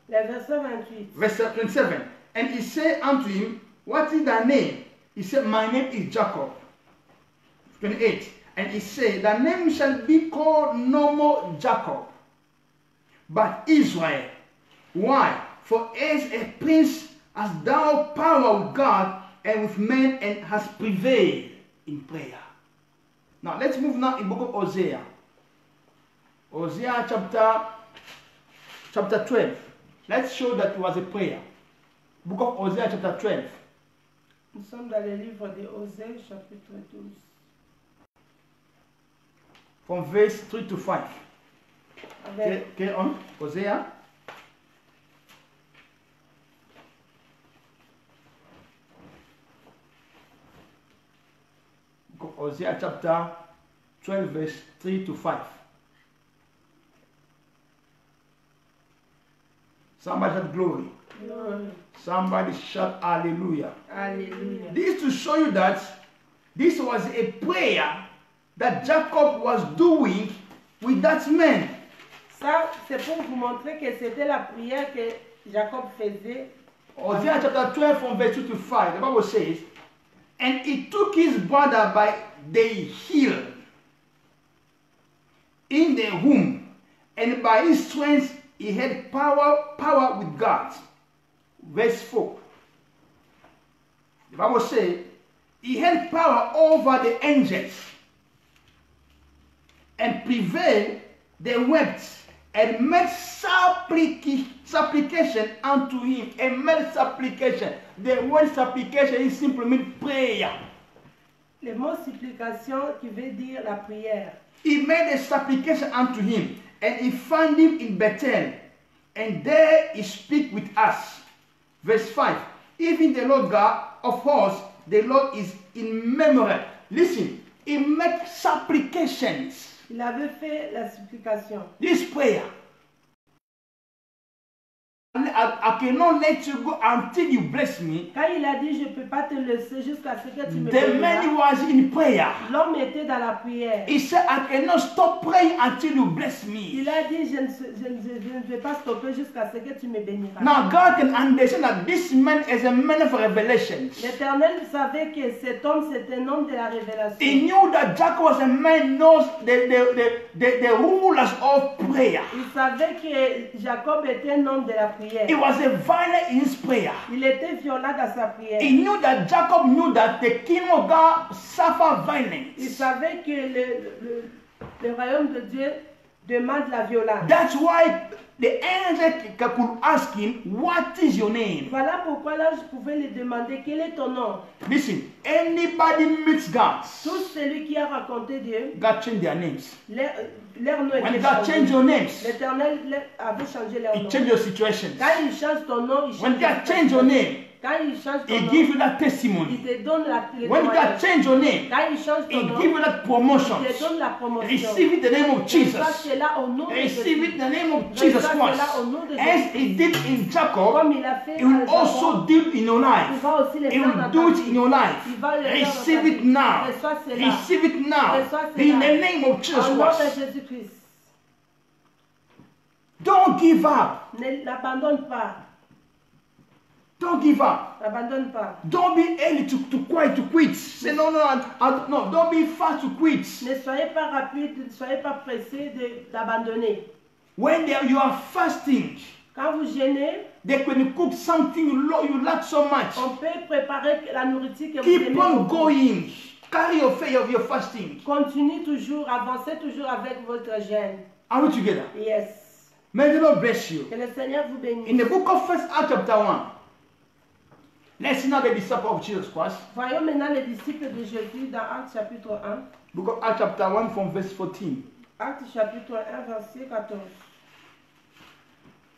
S2: Le verset 28.
S1: Verse 27. And he said unto him, what is thy name? He said, my name is Jacob. 28. And he said, thy name shall be called no more Jacob, but Israel. Why? For as a prince hast thou power with God and with men, and has prevailed in prayer. Now let's move now in the book of Hosea. Hosea chapter 12. Let's show that it was a prayer. Book of Hosea chapter 12.
S2: Nous sommes dans le livre de Osée, chapitre 12.
S1: From verse 3 to 5.
S2: Avec
S1: Okay, on Hosea. Book of Hosea chapter 12 verse 3 to 5. Somebody shout glory.
S2: glory.
S1: Somebody shout hallelujah.
S2: Alléluia.
S1: This to show you that this was a prayer that Jacob was doing with that man.
S2: Ça, c'est pour vous montrer que c'était la prière que Jacob faisait.
S1: Hosea chapter 12 from verse 2 to 5, the Bible says, and he took his brother by the heel in the womb, and by his strength he had power with God. Verse 4. The Bible says, he had power over the angels and prevailed. They wept and made supplication unto him. And made supplication. The word supplication is simply mean prayer.
S2: Le mot supplication qui veut dire la prière.
S1: He made a supplication unto him, and he found him in Bethel, and there he speak with us. Verse 5. Even the Lord God of hosts, the Lord is immemorable. Listen, he made supplications.
S2: Il avait fait la supplication.
S1: This prayer. I cannot let you go until you bless me,
S2: Quand il a dit, je ne peux pas te laisser jusqu'à ce que tu me
S1: the man
S2: béniras,
S1: was in prayer.
S2: l'homme était dans la prière.
S1: He said, I cannot stop praying until you bless me.
S2: Il a dit, je ne vais pas stopper jusqu'à ce que tu me béniras.
S1: Now God can understand that this man is a man of revelations.
S2: L'Éternel savait que cet homme, c'est un homme de la révélation.
S1: He knew that Jacob was a man who knows the rulers of prayer.
S2: Il savait que Jacob était un homme de la prière.
S1: He was a violent in his prayer.
S2: Il était violent dans sa prière.
S1: He knew that Jacob knew that the kingdom of God suffer
S2: Il
S1: violence.
S2: savait que le royaume de Dieu demande la violence.
S1: That's why the angel could ask him, what is your name?
S2: Voilà pourquoi là, je pouvais lui demander quel est ton nom.
S1: Listen, anybody meets God,
S2: Tout celui qui a rencontré Dieu,
S1: God changed their names.
S2: leur nom
S1: When
S2: était
S1: God changed
S2: changé.
S1: your names,
S2: L'Éternel avait changé leur
S1: He
S2: nom.
S1: changed your situations.
S2: Quand il change ton nom, il
S1: When
S2: change
S1: God changed your name,
S2: Quand il change ton
S1: He
S2: nom,
S1: gives you that
S2: il
S1: testimony.
S2: te donne le
S1: When God
S2: témoignage.
S1: changed your name,
S2: Quand il change ton
S1: He
S2: nom,
S1: gives you that promotion.
S2: il te donne la promotion.
S1: Receive it in the name of
S2: Reçois
S1: Jesus.
S2: cela au nom de
S1: Receive it
S2: Jésus.
S1: in the name of Jesus
S2: Reçois
S1: Christ.
S2: cela au nom de
S1: As
S2: Jésus.
S1: He did in Jacob,
S2: Comme il a fait
S1: He will
S2: à Jacob,
S1: also do in your
S2: il
S1: life.
S2: va aussi le
S1: He
S2: faire
S1: will
S2: dans
S1: do
S2: ta
S1: it in
S2: vie.
S1: your life.
S2: Il va le faire dans ta
S1: Receive
S2: vie.
S1: it now.
S2: Reçois cela.
S1: Receive it now.
S2: Reçois cela.
S1: In the name of Jesus
S2: Au nom de
S1: Christ.
S2: Jésus-Christ.
S1: Don't give up.
S2: N'abandonne pas.
S1: Don't give up.
S2: N'abandonne pas.
S1: Don't be early to quit. Say no. No. Don't be fast to quit.
S2: Ne soyez pas rapide, ne soyez pas pressé d'abandonner.
S1: When you are fasting,
S2: Quand vous jeûnez,
S1: they can cook something you like so much.
S2: on peut préparer la nourriture que vous
S1: Keep
S2: aimez
S1: on
S2: beaucoup.
S1: going. Carry your faith of your fasting.
S2: Continue toujours, avancez toujours avec votre jeûne.
S1: Are we together?
S2: Yes.
S1: May the Lord bless you.
S2: Que le Seigneur vous bénisse.
S1: In the book of 1 Acts chapter 1, let's see now the disciple of Jesus Christ.
S2: Voyons maintenant les disciples de Jésus dans Actes chapitre 1.
S1: Book of Acts chapter 1 from verse 14.
S2: Actes chapitre 1, verset 14.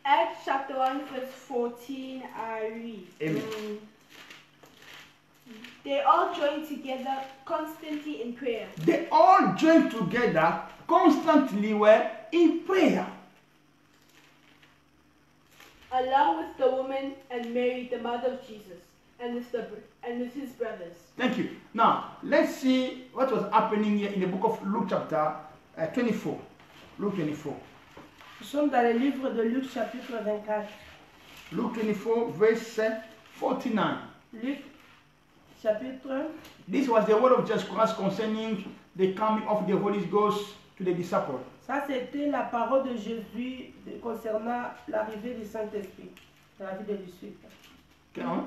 S3: Acts chapter 1 verse 14 I read.
S1: Amen.
S3: They all joined together constantly in prayer.
S1: They all joined together constantly were in prayer.
S3: Along with the woman and Mary, the mother of Jesus, and with his brothers.
S1: Thank you. Now, let's see what was happening here in the book of Luke chapter 24. Luke 24.
S2: Nous sommes dans le livre de Luc chapitre 24.
S1: Luke 24 verse 49.
S2: Luc chapitre.
S1: This was the word of Jesus Christ concerning the coming of the Holy Ghost to the disciples.
S2: Ça, c'était la parole de Jésus concernant l'arrivée du Saint-Esprit dans la vie des disciples.
S1: Okay, huh?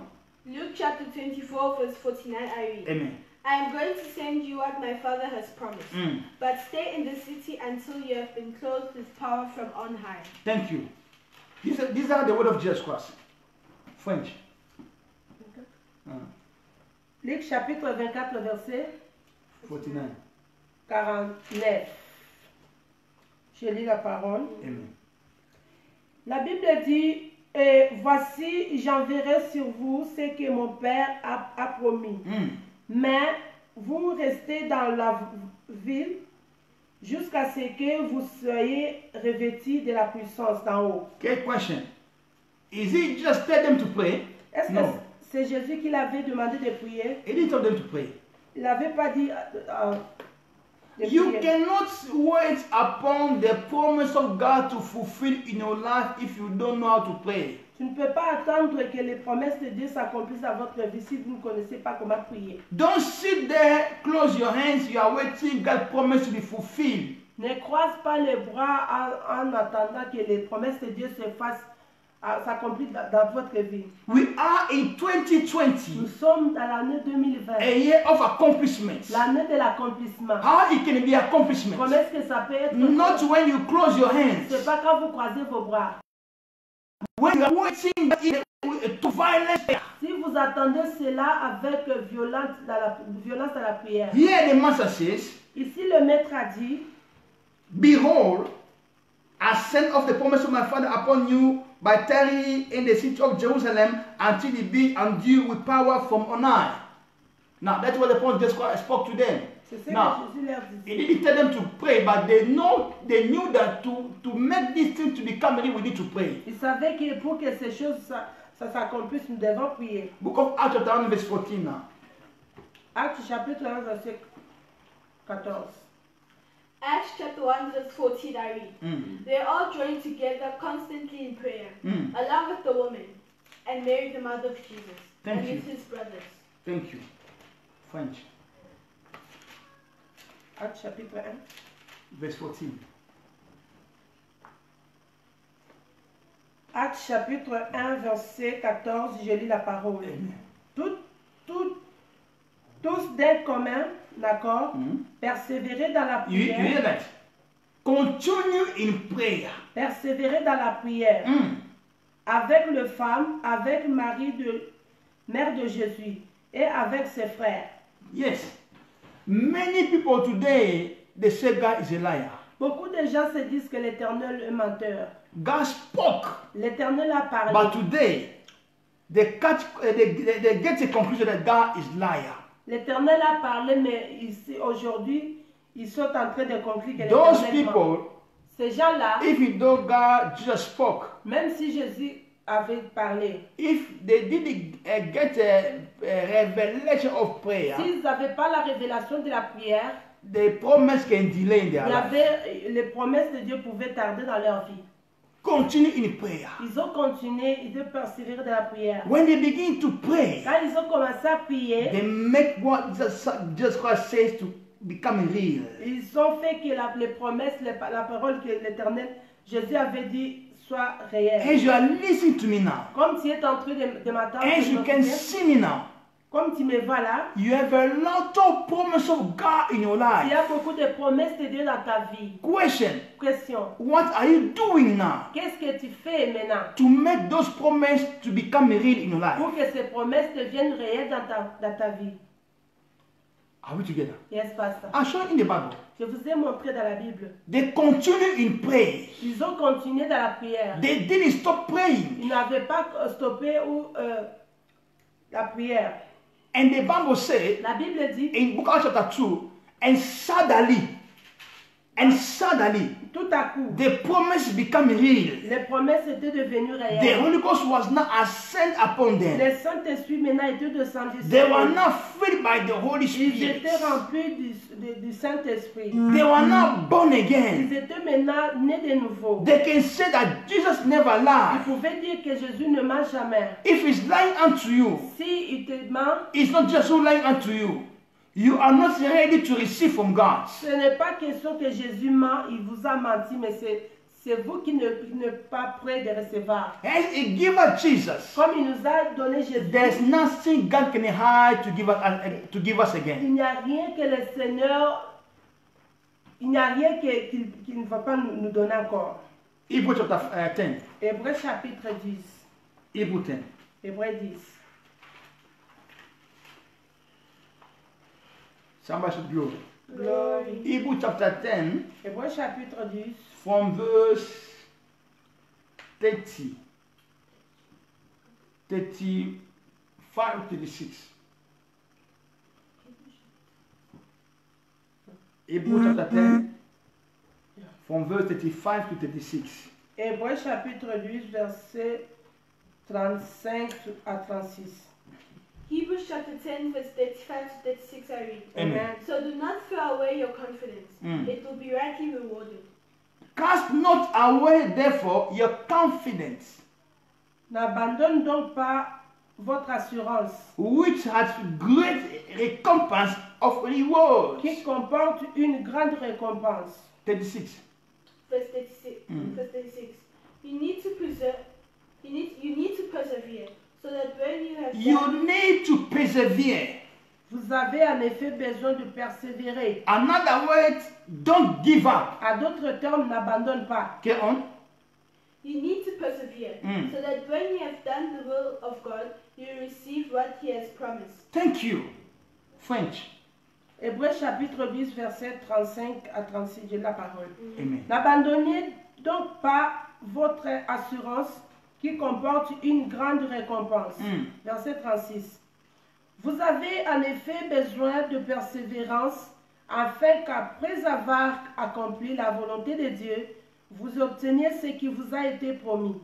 S3: Luke chapter 24 verse 49 I read.
S1: Amen.
S3: I am going to send you what my Father has promised, but stay in the city until you have been clothed with power from on high.
S1: Thank you. These are the word of Jesus Christ. French.
S2: Luc chapitre 24, verset
S1: 49.
S2: 49. Je lis la parole.
S1: Amen.
S2: La Bible dit, et voici, j'enverrai sur vous ce que mon Père a promis. Mais vous restez dans la ville jusqu'à ce que vous soyez revêtis de la puissance d'en haut.
S1: Okay, question. Is it just tell them to pray?
S2: Est-ce
S1: No.
S2: que c'est Jésus qui l'avait demandé de prier?
S1: He didn't tell them to pray.
S2: Il n'avait pas dit de
S1: You
S2: prier.
S1: cannot wait upon the promise of God to fulfill in your life if you don't know how to pray.
S2: Tu ne peux pas attendre que les promesses de Dieu s'accomplissent dans votre vie si vous ne connaissez pas comment prier.
S1: Don't sit there, close your hands, you are waiting God's promise to be fulfilled.
S2: Ne croise pas les bras en attendant que les promesses de Dieu s'accomplissent dans votre vie.
S1: We are in 2020,
S2: Nous sommes dans l'année 2020,
S1: a year of accomplishments.
S2: l'année de l'accomplissement.
S1: How it can be accomplishment?
S2: Comment est-ce que ça peut être?
S1: Not when you close your hands.
S2: C'est pas quand vous croisez vos bras.
S1: When you are waiting to violence.
S2: Si vous attendez cela avec violence dans la prière.
S1: Here the master says,
S2: Ici le maître a dit,
S1: behold, I send off the promise of my Father upon you by tarrying in the city of Jerusalem until it be endued with power from on high. Now that's what the point just spoke to them.
S2: C'est ce
S1: Now,
S2: que Jésus leur
S1: He
S2: disait.
S1: didn't tell them to pray, but they knew that to make this thing to become real, we need to pray.
S2: Ils savaient que pour que ces choses ça s'accomplisse, nous devons prier.
S1: Book of Acts chapter 1 verse 14 now.
S2: Actes chapitre 1, verset 14.
S3: Acts chapter 1 verse 14 I read.
S1: Mm.
S3: They all joined together constantly in prayer,
S1: Mm.
S3: along with the woman, and Mary the mother of Jesus,
S1: Thank
S3: and
S1: you.
S3: with his brothers.
S1: Thank you. French.
S2: Actes chapitre 1.
S1: Verse 14.
S2: Actes chapitre 1, verset 14, je lis la parole. Tous d'un commun accord,
S1: Mm.
S2: persévérer dans la
S1: You hear
S2: prière,
S1: that? Continue in prayer.
S2: persévérer dans la prière,
S1: Mm.
S2: avec les femmes, avec Marie, mère de Jésus, et avec ses frères.
S1: Yes. Many people today, they say God is a liar.
S2: Beaucoup de gens se disent que l'Éternel est menteur.
S1: God spoke,
S2: L'Éternel a parlé.
S1: but today, they get a conclusion that God is liar.
S2: L'Éternel a parlé, mais ici, aujourd'hui, ils sont en train de conclure que
S1: Those
S2: l'Éternel ment.
S1: people,
S2: Ces gens-là,
S1: if you know God just spoke,
S2: même si Jésus avait parlé,
S1: if they didn't get a revelation of prayer,
S2: s'ils n'avaient pas la révélation de la prière,
S1: the promise can delay in
S2: il
S1: their
S2: y
S1: life.
S2: avait, les promesses de Dieu pouvaient tarder dans leur vie.
S1: Continue in prayer.
S2: Ils ont continué, ils ont persévéré dans la prière.
S1: When they begin to pray,
S2: Quand ils ont commencé à prier,
S1: they make what just Christ says to become real.
S2: ils ont fait que les promesses, la parole que l'Éternel, Jésus avait dit, soit réelle.
S1: As you are listening to me now,
S2: Comme tu es en train de m'attendre,
S1: as you can see me now,
S2: comme tu me vois là,
S1: you have a lot of promise of God in your
S2: il
S1: life.
S2: y a beaucoup de promesses de Dieu dans ta vie.
S1: Question,
S2: Question,
S1: what are you doing now
S2: qu'est-ce que tu fais maintenant
S1: to make those promises to become real in your life?
S2: pour que ces promesses deviennent réelles dans ta vie?
S1: Are we together?
S2: Yes, pasteur.
S1: I show in the Bible.
S2: Je vous ai montré dans la Bible.
S1: They continue in prayer.
S2: Ils ont continué dans la prière.
S1: They didn't stop praying.
S2: Ils n'avaient pas stoppé la prière.
S1: And the Bible said
S2: La Bible dit,
S1: in Book of chapter 2, and suddenly,
S2: tout à coup,
S1: the promise become real.
S2: les promesses étaient devenues
S1: The
S2: réelles.
S1: Holy Ghost was now ascend upon them.
S2: Le Saint-Esprit maintenant était descendu sur
S1: They were
S2: eux.
S1: now filled by the Holy
S2: Ils
S1: Spirit.
S2: étaient remplis du Saint-Esprit.
S1: They were now born
S2: Ils
S1: again.
S2: étaient maintenant nés de nouveau.
S1: They can say that Jesus never
S2: Ils
S1: lied.
S2: pouvaient dire que Jésus ne ment jamais.
S1: If he's lying unto you,
S2: Si il te ment,
S1: it's not just who lying unto you. You are not ready to receive from God.
S2: ce n'est pas question que Jésus ment, il vous a menti, mais c'est vous qui n'êtes pas prêt de recevoir.
S1: As a giver Jesus,
S2: Comme il nous a donné Jésus,
S1: there's nothing God can hide to give us again.
S2: il n'y a rien que le Seigneur, il n'y a rien qu'il ne va pas nous donner encore.
S1: Hebrew chapter 10.
S2: Hébreux chapitre 10.
S1: Hebrew 10.
S2: Hébreux 10.
S1: Somebody should glory.
S2: Glory.
S1: Hebrew chapter 10
S2: Hébreux chapitre 10.
S1: from verse 30. 35 to 36. Hebrew chapter 10 from verse 35 to 36.
S2: Hébreux chapitre 10, verset 35 à 36.
S3: Hebrews chapter 10 verse 35 to 36 I read.
S1: Amen.
S3: So do not throw away your confidence. It will be rightly rewarded.
S1: Cast not away therefore your confidence,
S2: N'abandonne donc pas votre assurance,
S1: which has great recompense of reward.
S2: qui comporte une grande récompense.
S1: 36.
S3: Verse 36. Verse 36. You need to persevere, so that when you have
S1: You need to persevere.
S2: Vous avez en effet besoin de persévérer.
S1: Another word, don't give up.
S2: À d'autres termes, n'abandonne pas.
S1: Okay, on.
S3: you need to persevere, so that when you have done the will of God, you receive what He has promised.
S1: Thank you. French.
S2: Hébreux chapitre 10, verset 35 à 36, j'ai la parole.
S1: Amen.
S2: N'abandonnez donc pas votre assurance qui comporte une grande récompense. Verset 36. Vous avez en effet besoin de persévérance afin qu'après avoir accompli la volonté de Dieu, vous obteniez ce qui vous a été promis.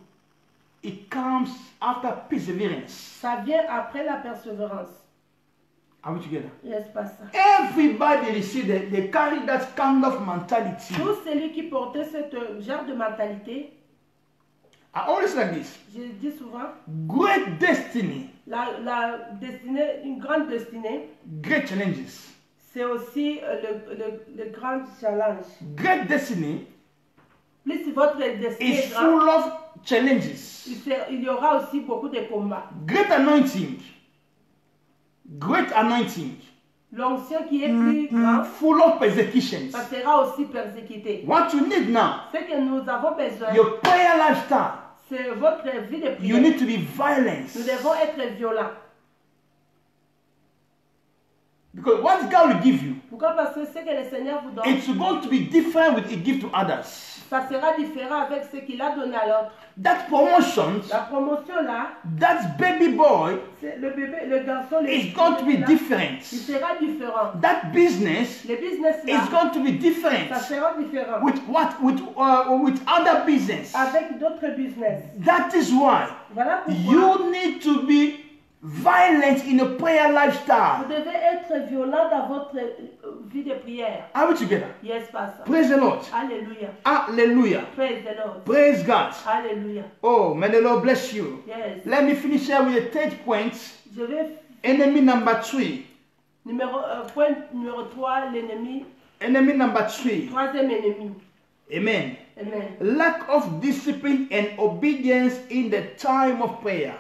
S1: It comes after perseverance.
S2: Ça vient après la persévérance.
S1: Are we together?
S2: N'est-ce pas ça?
S1: Everybody received they carry that kind of mentality.
S2: Tout celui qui portait ce genre de mentalité,
S1: I always like this.
S2: je dis souvent,
S1: Great destiny,
S2: la destinée, une grande destinée,
S1: great challenges.
S2: c'est aussi le grand challenge.
S1: Great destiny
S2: Plus votre destinée
S1: is
S2: est grande,
S1: full of challenges.
S2: il y aura aussi beaucoup de combats.
S1: Great anointing. Great anointing.
S2: L'onction qui est plus grande,
S1: Full of persecutions.
S2: ça sera aussi persécuté.
S1: What you need now,
S2: Ce que nous avons besoin,
S1: your prayer lifestyle.
S2: c'est votre vie de
S1: You
S2: prière.
S1: need to be violent.
S2: Nous devons être violents.
S1: Because what God will give you,
S2: Pourquoi? Parce que ce que le Seigneur vous donne,
S1: it's going to be different with it give to others.
S2: ça sera différent avec ce qu'il a donné à l'autre.
S1: That promotion,
S2: La promotion là,
S1: that baby boy
S2: c'est le bébé, le garçon,
S1: is going to be
S2: là,
S1: different.
S2: il sera différent.
S1: That business
S2: Le business
S1: is
S2: là,
S1: going to be different
S2: ça sera différent.
S1: with other business.
S2: Avec d'autres business.
S1: That is why
S2: Voilà pourquoi
S1: you need to be violent in a prayer
S2: vous
S1: lifestyle.
S2: devez être violent dans votre vie de prière.
S1: Are we together?
S2: Yes, Pastor.
S1: Praise the Lord.
S2: Alléluia.
S1: Hallelujah.
S2: Praise the Lord.
S1: Praise God.
S2: Alléluia.
S1: Oh, may the Lord bless you.
S2: Yes.
S1: Let me finish here with a third point.
S2: Je vais
S1: Enemy number 3.
S2: point numéro 3, l'ennemi,
S1: Enemy number 3.
S2: troisième ennemi.
S1: Amen.
S2: Amen.
S1: Lack of discipline and obedience in the time of prayer.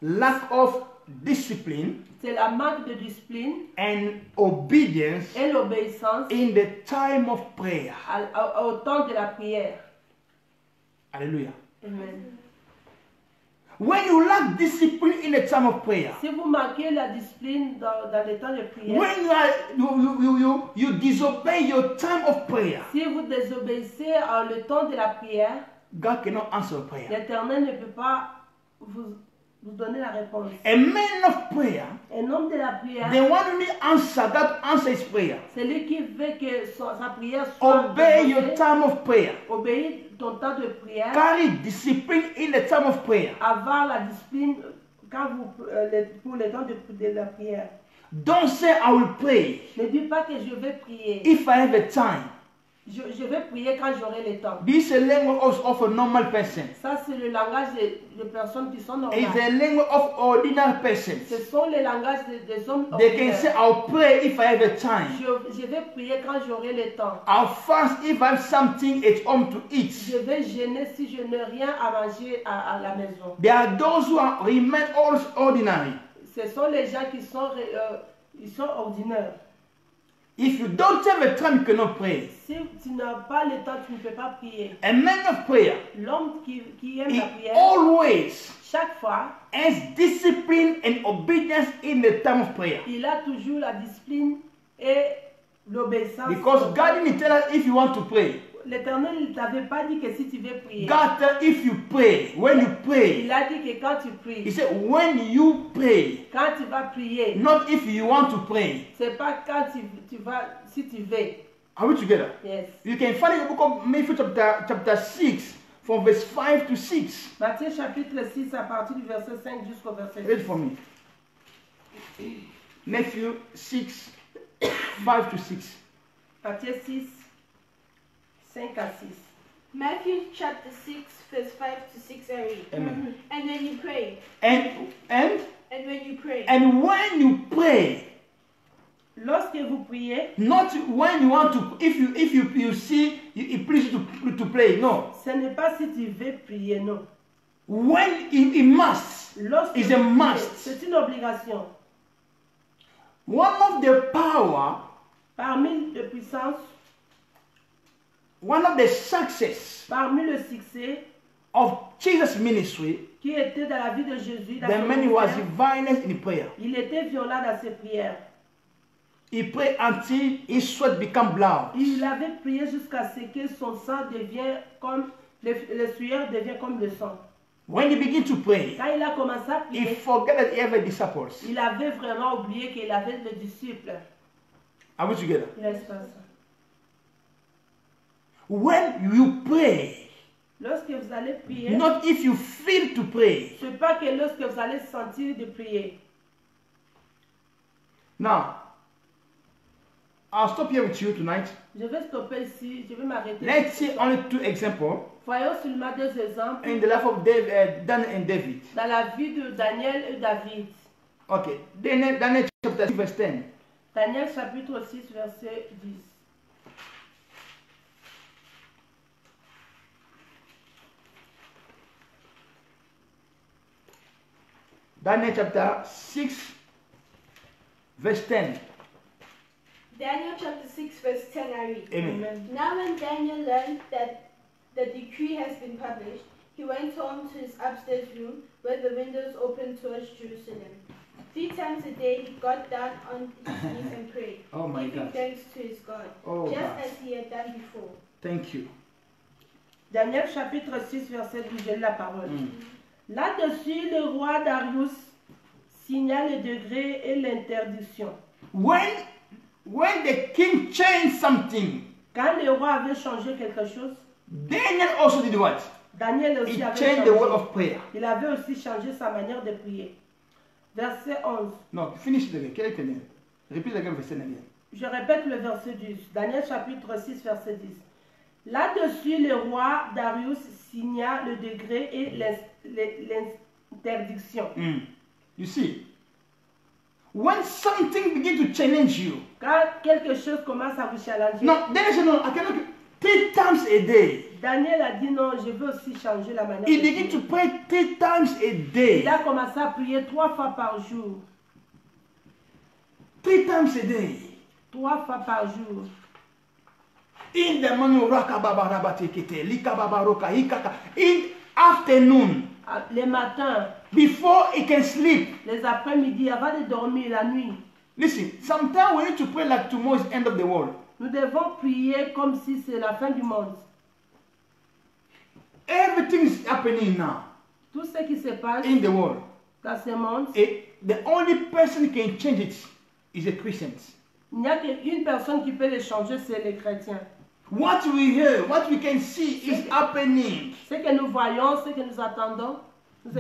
S1: Lack of discipline
S2: C'est la manque de discipline
S1: and obedience
S2: et l'obéissance
S1: in the time of prayer.
S2: au temps de la prière.
S1: Hallelujah.
S2: Amen.
S1: When you lack discipline in the time of prayer,
S2: Si vous manquez la discipline dans le temps de prière,
S1: when you disobey your time of prayer,
S2: si vous désobéissez le temps de la prière,
S1: God cannot answer prayer.
S2: l'Éternel ne peut pas vous donner la réponse.
S1: A man of prayer,
S2: Un homme de la prière,
S1: the one who needs answer, that answer is prayer.
S2: c'est lui qui veut que sa prière soit
S1: Obey your
S2: exaucée.
S1: time of prayer.
S2: Obéir ton temps de prière,
S1: Carry discipline in the time of prayer.
S2: avoir la discipline quand pour le temps de la prière.
S1: Don't say I will pray
S2: Ne dis pas que je vais prier.
S1: if I have a time.
S2: Je vais prier quand j'aurai le temps.
S1: This is a language of a normal person.
S2: Ça, c'est le langage de personnes qui sont
S1: It's
S2: normales.
S1: a language of ordinary persons.
S2: Ce sont les langages des hommes
S1: They can say
S2: ordinaires.
S1: I'll pray if I have a time.
S2: Je vais prier quand j'aurai le temps.
S1: I'll fast if I have something at home to eat.
S2: Je vais jeûner si je n'ai rien à manger à la maison.
S1: There are those who remain always ordinary.
S2: Ce sont les gens qui sont, ils sont ordinaires.
S1: If you don't have a time, you cannot pray.
S2: Si tu n'as pas le temps, tu ne peux pas prier.
S1: A man of prayer,
S2: L'homme qui aime
S1: he
S2: la prière,
S1: always
S2: chaque fois,
S1: has discipline and obedience in the time of prayer.
S2: il a toujours la discipline et l'obéissance.
S1: Because God didn't tell us if you want to pray.
S2: L'Éternel ne t'avait pas dit que si tu veux prier.
S1: God tell if you pray, when you pray.
S2: Il a dit que quand tu
S1: He
S2: pries,
S1: said when you pray,
S2: quand tu vas prier,
S1: not if you want to pray.
S2: c'est pas quand tu vas, si tu veux.
S1: Are we together?
S2: Yes.
S1: You can find in the book of Matthew chapter 6 from verse 5 to 6.
S2: Matthieu chapitre 6 à partir du verset 5 jusqu'au verset 6.
S1: Read for me. Matthew 6, 5 to 6.
S2: Matthieu 6, 5 à 6.
S3: Matthew chapter 6, verse 5 to 6, I read.
S1: Amen.
S3: And when you pray,
S1: And
S3: and when you pray,
S1: when you pray,
S2: Lorsque vous priez,
S1: not when you want to, if you see it pleases you to pray, no.
S2: ce n'est pas si tu veux prier, non.
S1: When it must,
S2: Lorsque
S1: it's
S2: vous
S1: a
S2: priez,
S1: must.
S2: c'est une obligation.
S1: One of the power,
S2: Parmi les puissances,
S1: one of the success
S2: parmi le succès
S1: of Jesus' ministry,
S2: qui était dans la vie de Jésus, dans
S1: the
S2: son
S1: man was
S2: ministère,
S1: violent in prayer.
S2: il était violent dans ses prières.
S1: He prayed until his sweat become blood.
S2: Il avait prié jusqu'à ce que son sang devienne comme, le sueur devient comme le sang.
S1: When he began to pray,
S2: Quand il a commencé à
S1: he
S2: prier,
S1: forgot that he had disciples.
S2: il avait vraiment oublié qu'il avait des disciples.
S1: Are we together?
S2: Il reste pas ça.
S1: When you pray,
S2: Lorsque vous allez prier,
S1: not if you feel to pray.
S2: ce n'est pas que lorsque vous allez sentir de prier.
S1: Now, I'll stop here with you tonight.
S2: Je vais stopper ici, je vais m'arrêter.
S1: Let's see only 2 examples
S2: Voyons seulement 2 exemples
S1: in the life of Daniel and David.
S2: dans la vie de Daniel et David.
S1: Okay, Daniel chapter 6 verse 10.
S2: Daniel chapitre 6 verset 10.
S1: Daniel chapter 6 verse 10.
S3: Daniel chapter 6 verse 10 I read.
S1: Amen.
S3: Now when Daniel learned that the decree has been published, he went home to his upstairs room where the windows opened towards Jerusalem. 3 times a day he got down on his knees and prayed,
S1: Oh my
S3: giving
S1: God.
S3: thanks to his God,
S1: Oh
S3: just
S1: God.
S3: as he had done before.
S1: Thank you.
S2: Daniel chapitre 6 verset 10, j'ai lu la parole.
S1: Mm.
S2: Là-dessus, le roi Darius signa le degré et l'interdiction.
S1: When the king changed something,
S2: Quand le roi avait changé quelque chose,
S1: Daniel also did what?
S2: Daniel
S1: He
S2: aussi avait
S1: changed the word
S2: changé.
S1: of prayer.
S2: Il avait aussi changé sa manière de prier. Verset 11.
S1: No, finish it again. Carry it again. Repeat again verse 10 again.
S2: Je répète le verset 10. Daniel chapitre 6 verset 10. Là-dessus, le roi Darius signa le degré et l'interdiction.
S1: Mm. You see, when something begins to challenge you,
S2: Quand quelque chose commence à vous challenger,
S1: no, Daniel said, no, I cannot 3 times a day.
S2: Daniel a dit non, je veux aussi changer la manière
S1: He
S2: de
S1: began to
S2: prier.
S1: pray 3 times a day.
S2: Il a commencé à prier 3 fois par jour.
S1: 3 times a day.
S2: 3 fois par jour.
S1: In the morning, in afternoon,
S2: Les matins,
S1: before he can sleep.
S2: les après-midi, avant de dormir, la nuit.
S1: Listen, sometimes we need to pray like tomorrow is the end of the world.
S2: Nous devons prier comme si c'est la fin du monde.
S1: Everything is happening now
S2: Tout ce qui se passe
S1: in the world.
S2: dans ce monde,
S1: The only person who can change it is a Christian.
S2: il n'y a qu'une personne qui peut les changer, c'est les chrétiens.
S1: What we hear, what we can see is happening.
S2: Ce que nous voyons, ce que nous attendons,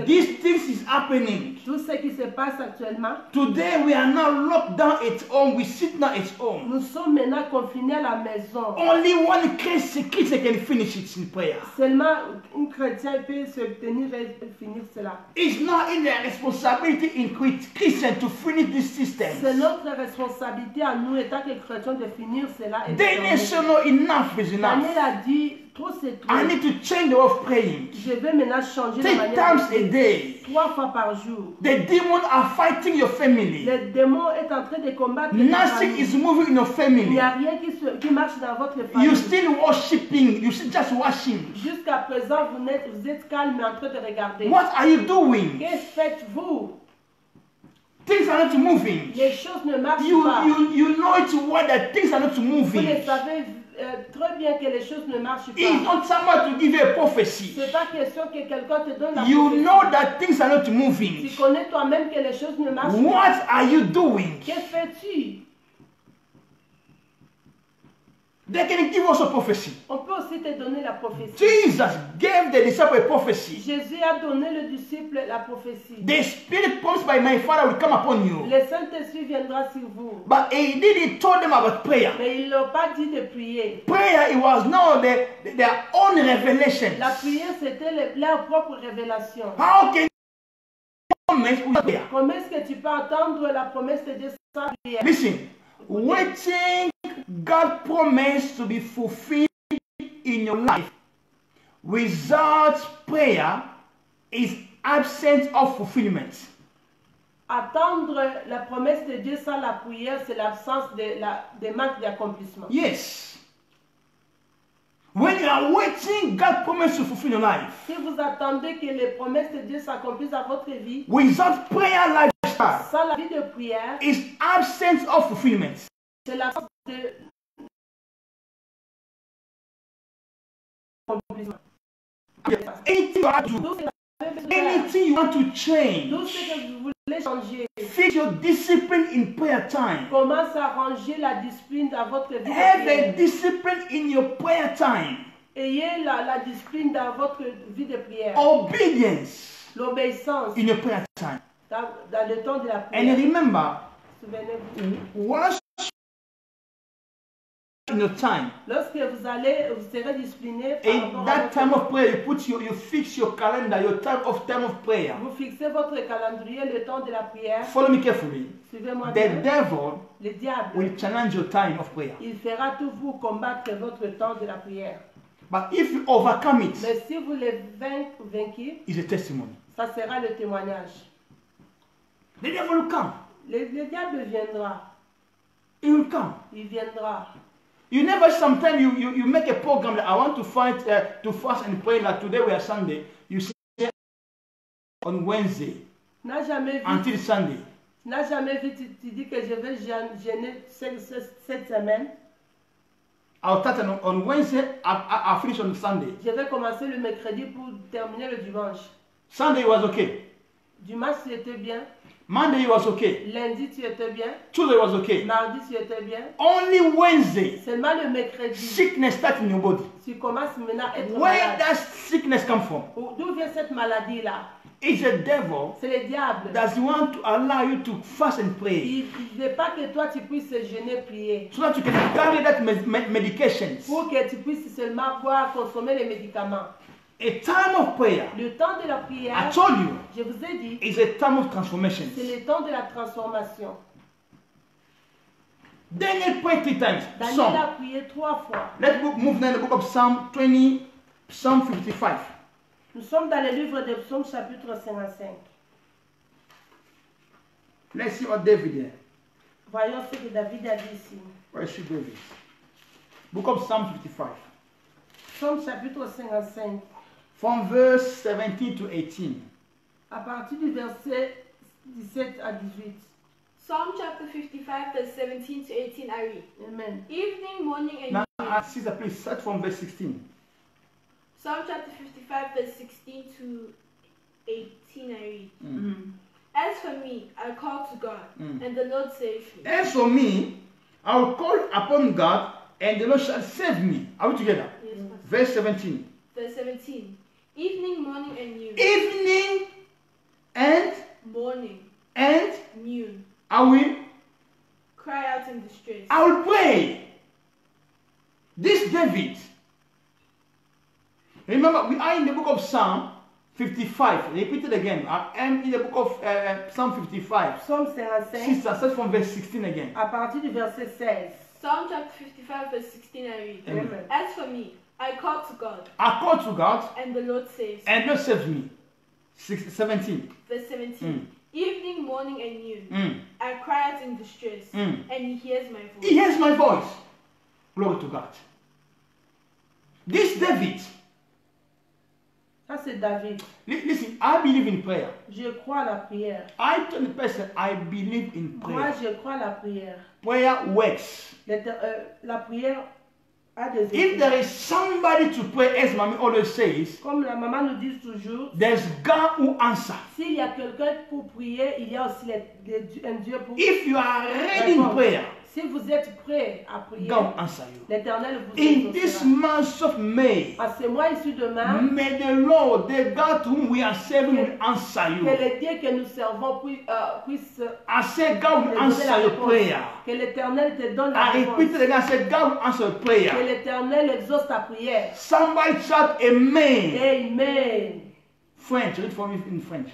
S1: These things is happening.
S2: tout ce qui se passe actuellement,
S1: Today we are now locked down at home. We sit now at home.
S2: nous sommes maintenant confinés à la maison.
S1: Only one Christian can finish it in prayer.
S2: Seulement un chrétien peut se tenir et finir cela.
S1: It's not in their responsibility in Christian to finish this system.
S2: C'est notre responsabilité à nous, étant que chrétiens, de finir cela. Et de
S1: Daniel
S2: dormir.
S1: said, no, enough is enough.
S2: Daniel a dit, trop c'est trop.
S1: I need to change the way of praying.
S2: Je vais maintenant changer la
S1: 3
S2: manière
S1: times
S2: de
S1: a
S2: prier.
S1: day.
S2: 3 fois par jour.
S1: The demons are fighting your family.
S2: Le démon est en train de combattre votre
S1: Nothing
S2: famille.
S1: is moving in your
S2: Il
S1: family.
S2: n'y a rien qui marche dans votre famille.
S1: You still worshiping. You still just watching.
S2: Jusqu'à présent, vous êtes calme et en train de regarder.
S1: What are you doing?
S2: Que faites-vous?
S1: Things are not moving.
S2: Les choses ne marchent
S1: You
S2: pas.
S1: know it well that things are not
S2: Vous
S1: moving.
S2: le savez très bien que les choses ne marchent
S1: It's
S2: pas.
S1: not someone to give you a prophecy.
S2: C'est pas question que quelqu'un te donne la
S1: You
S2: prophétie.
S1: know that things are not moving.
S2: Tu connais toi-même que les choses ne marchent pas.
S1: What are you doing?
S2: Que fais-tu?
S1: They can give us a prophecy.
S2: On peut aussi te donner la prophétie.
S1: Jesus gave the disciple a prophecy.
S2: Jésus a donné le disciple la prophétie.
S1: The Spirit promised by my Father will come upon you.
S2: Le Saint-Esprit viendra sur vous.
S1: But he didn't told them about prayer.
S2: Mais il n'a pas dit de prier.
S1: Prayer, it was now their own revelation.
S2: La prière, c'était leur propre révélation.
S1: How can you promise with prayer?
S2: Comment est-ce que tu peux entendre la promesse de Dieu sans prière?
S1: Listen, waiting God promise to be fulfilled in your life without prayer is absence of fulfillment.
S2: Attendre la promesse de Dieu sans la prière, c'est l'absence de manque d'accomplissement.
S1: Yes. When you are waiting God promise to fulfill your life
S2: Si vous attendez que les promesses de Dieu s'accomplissent dans votre vie,
S1: without prayer lifestyle
S2: sans la vie de prière,
S1: is absence of fulfillment.
S2: c'est l'absence de accomplissement.
S1: Anything you want to
S2: Tout ce que vous avez besoin de faire,
S1: anything you want to change
S2: tout ce que vous voulez changer.
S1: Fix your discipline in prayer time.
S2: Commence à ranger la discipline dans votre vie de
S1: Have a
S2: prière.
S1: discipline in your prayer time.
S2: Ayez la discipline dans votre vie de prière.
S1: Obedience
S2: L'obéissance
S1: in your prayer time.
S2: dans le temps de la
S1: And
S2: prière.
S1: remember,
S2: Souvenez-vous.
S1: once in your time,
S2: Lorsque vous serez discipliné par
S1: in
S2: rapport à
S1: that
S2: votre
S1: time
S2: temps,
S1: of prayer, you fix your calendar, your time of prayer.
S2: vous fixez votre calendrier, le temps de la prière.
S1: Follow me carefully.
S2: Suivez-moi
S1: The
S2: bien.
S1: devil
S2: Le diable,
S1: will challenge your time of prayer.
S2: il fera tout pour combattre votre temps de la prière.
S1: But if you overcome it,
S2: Mais si vous le vainquez,
S1: it's a testimony.
S2: ça sera le témoignage.
S1: The devil will come.
S2: Le diable viendra.
S1: He will come.
S2: Il viendra.
S1: You never, sometimes you make a program that I want to fight, to fast and pray, like today we are Sunday. You say on Wednesday
S2: N'a jamais vu,
S1: until Sunday.
S2: tu dis que je vais jeûner cette semaine.
S1: I'll start on Wednesday, I'll finish on Sunday.
S2: Je vais commencer le mercredi pour terminer le dimanche.
S1: Sunday was okay.
S2: Dimanche, tu étais bien.
S1: Monday was okay.
S2: Lundi, tu étais bien.
S1: Tuesday was okay.
S2: Mardi, tu étais bien.
S1: Only Wednesday,
S2: Seulement le mercredi,
S1: sickness starts in your body.
S2: tu commences maintenant à être
S1: Where
S2: malade.
S1: does sickness come from?
S2: D'où vient cette maladie-là?
S1: It's a devil
S2: C'est le diable.
S1: that want to allow you to fast and pray.
S2: Il ne veut pas que toi tu puisses jeûner, prier.
S1: So that you can carry that medications.
S2: Pour que tu puisses seulement pouvoir consommer les médicaments.
S1: A time of prayer,
S2: Le temps de la
S1: I
S2: prière,
S1: told you,
S2: je vous ai dit,
S1: is a time of transformation.
S2: c'est le temps de la transformation.
S1: Daniel prayed 3 times.
S2: Daniel
S1: Psalm.
S2: a prié 3 fois.
S1: Let's move now to the book of Psalm 20, Psalm 55.
S2: Nous sommes dans le livre de Psaume chapitre 55.
S1: Let's see what David here.
S2: Voyons ce que David a dit ici.
S1: Where is David? Book of Psalm 55.
S2: Psaume chapitre 55.
S1: From verse 17 to 18.
S2: À partir du verset 17 à 18.
S3: Psalm chapter 55, verse 17 to 18, I read.
S2: Amen.
S3: Evening, morning, and
S1: Now,
S3: evening.
S1: Caesar, please start from verse 16.
S3: Psalm chapter 55, verse 16 to 18, I read.
S2: Mm.
S3: As for me, I call to God, and the Lord saves me.
S1: As for me, I will call upon God, and the Lord shall save me. Are we together?
S3: Yes, Pastor.
S1: Verse 17.
S3: Verse 17. Evening, morning, and noon.
S1: Evening and
S3: Morning, noon.
S1: I will
S3: Cry out in distress.
S1: I will pray. This David. Remember, we are in the book of Psalm 55. Repeat it again. I am in the book of Psalm 55.
S2: Psaume 55,
S1: Sister, start from verse 16 again.
S2: à partir du verset 16.
S3: Psalm chapter 55, verse 16, I read.
S2: Amen.
S3: As for me, I call to God,
S1: I call to God,
S3: and the Lord saves me.
S1: and Lord saves me. 17.
S3: Verse 17. Evening, morning, and noon.
S1: Mm.
S3: I cry out in distress,
S1: Mm.
S3: and He hears my voice.
S1: He hears my voice. Glory to God. This David,
S2: Ça, c'est David.
S1: listen, I believe in prayer.
S2: Je crois à la prière.
S1: I told the person, I believe in
S2: Moi,
S1: prayer.
S2: je crois à la prière.
S1: Prayer works.
S2: La prière a des
S1: If
S2: effets.
S1: there is somebody to pray, as Mommy always says,
S2: Comme la maman nous dit toujours,
S1: there's God who answers.
S2: s'il y a quelqu'un pour prier, il y a aussi un Dieu pour
S1: If you are ready in prayer,
S2: Si vous êtes prêts à prier,
S1: God will answer you.
S2: l'Éternel vous
S1: In this
S2: exaucera.
S1: month of May,
S2: En ce mois issu de mars,
S1: may the Lord, the God whom we are serving, will answer
S2: que
S1: you.
S2: le Dieu que nous servons puisse
S1: I say God
S2: te
S1: will
S2: donner
S1: answer
S2: la
S1: your
S2: réponse.
S1: prayer.
S2: Que l'Éternel te donne la
S1: I
S2: réponse.
S1: repeat it again. I said God will answer your
S2: Que
S1: prayer.
S2: l'Éternel exauce ta prière.
S1: Somebody shout Amen.
S2: Amen.
S1: French, read for me in French.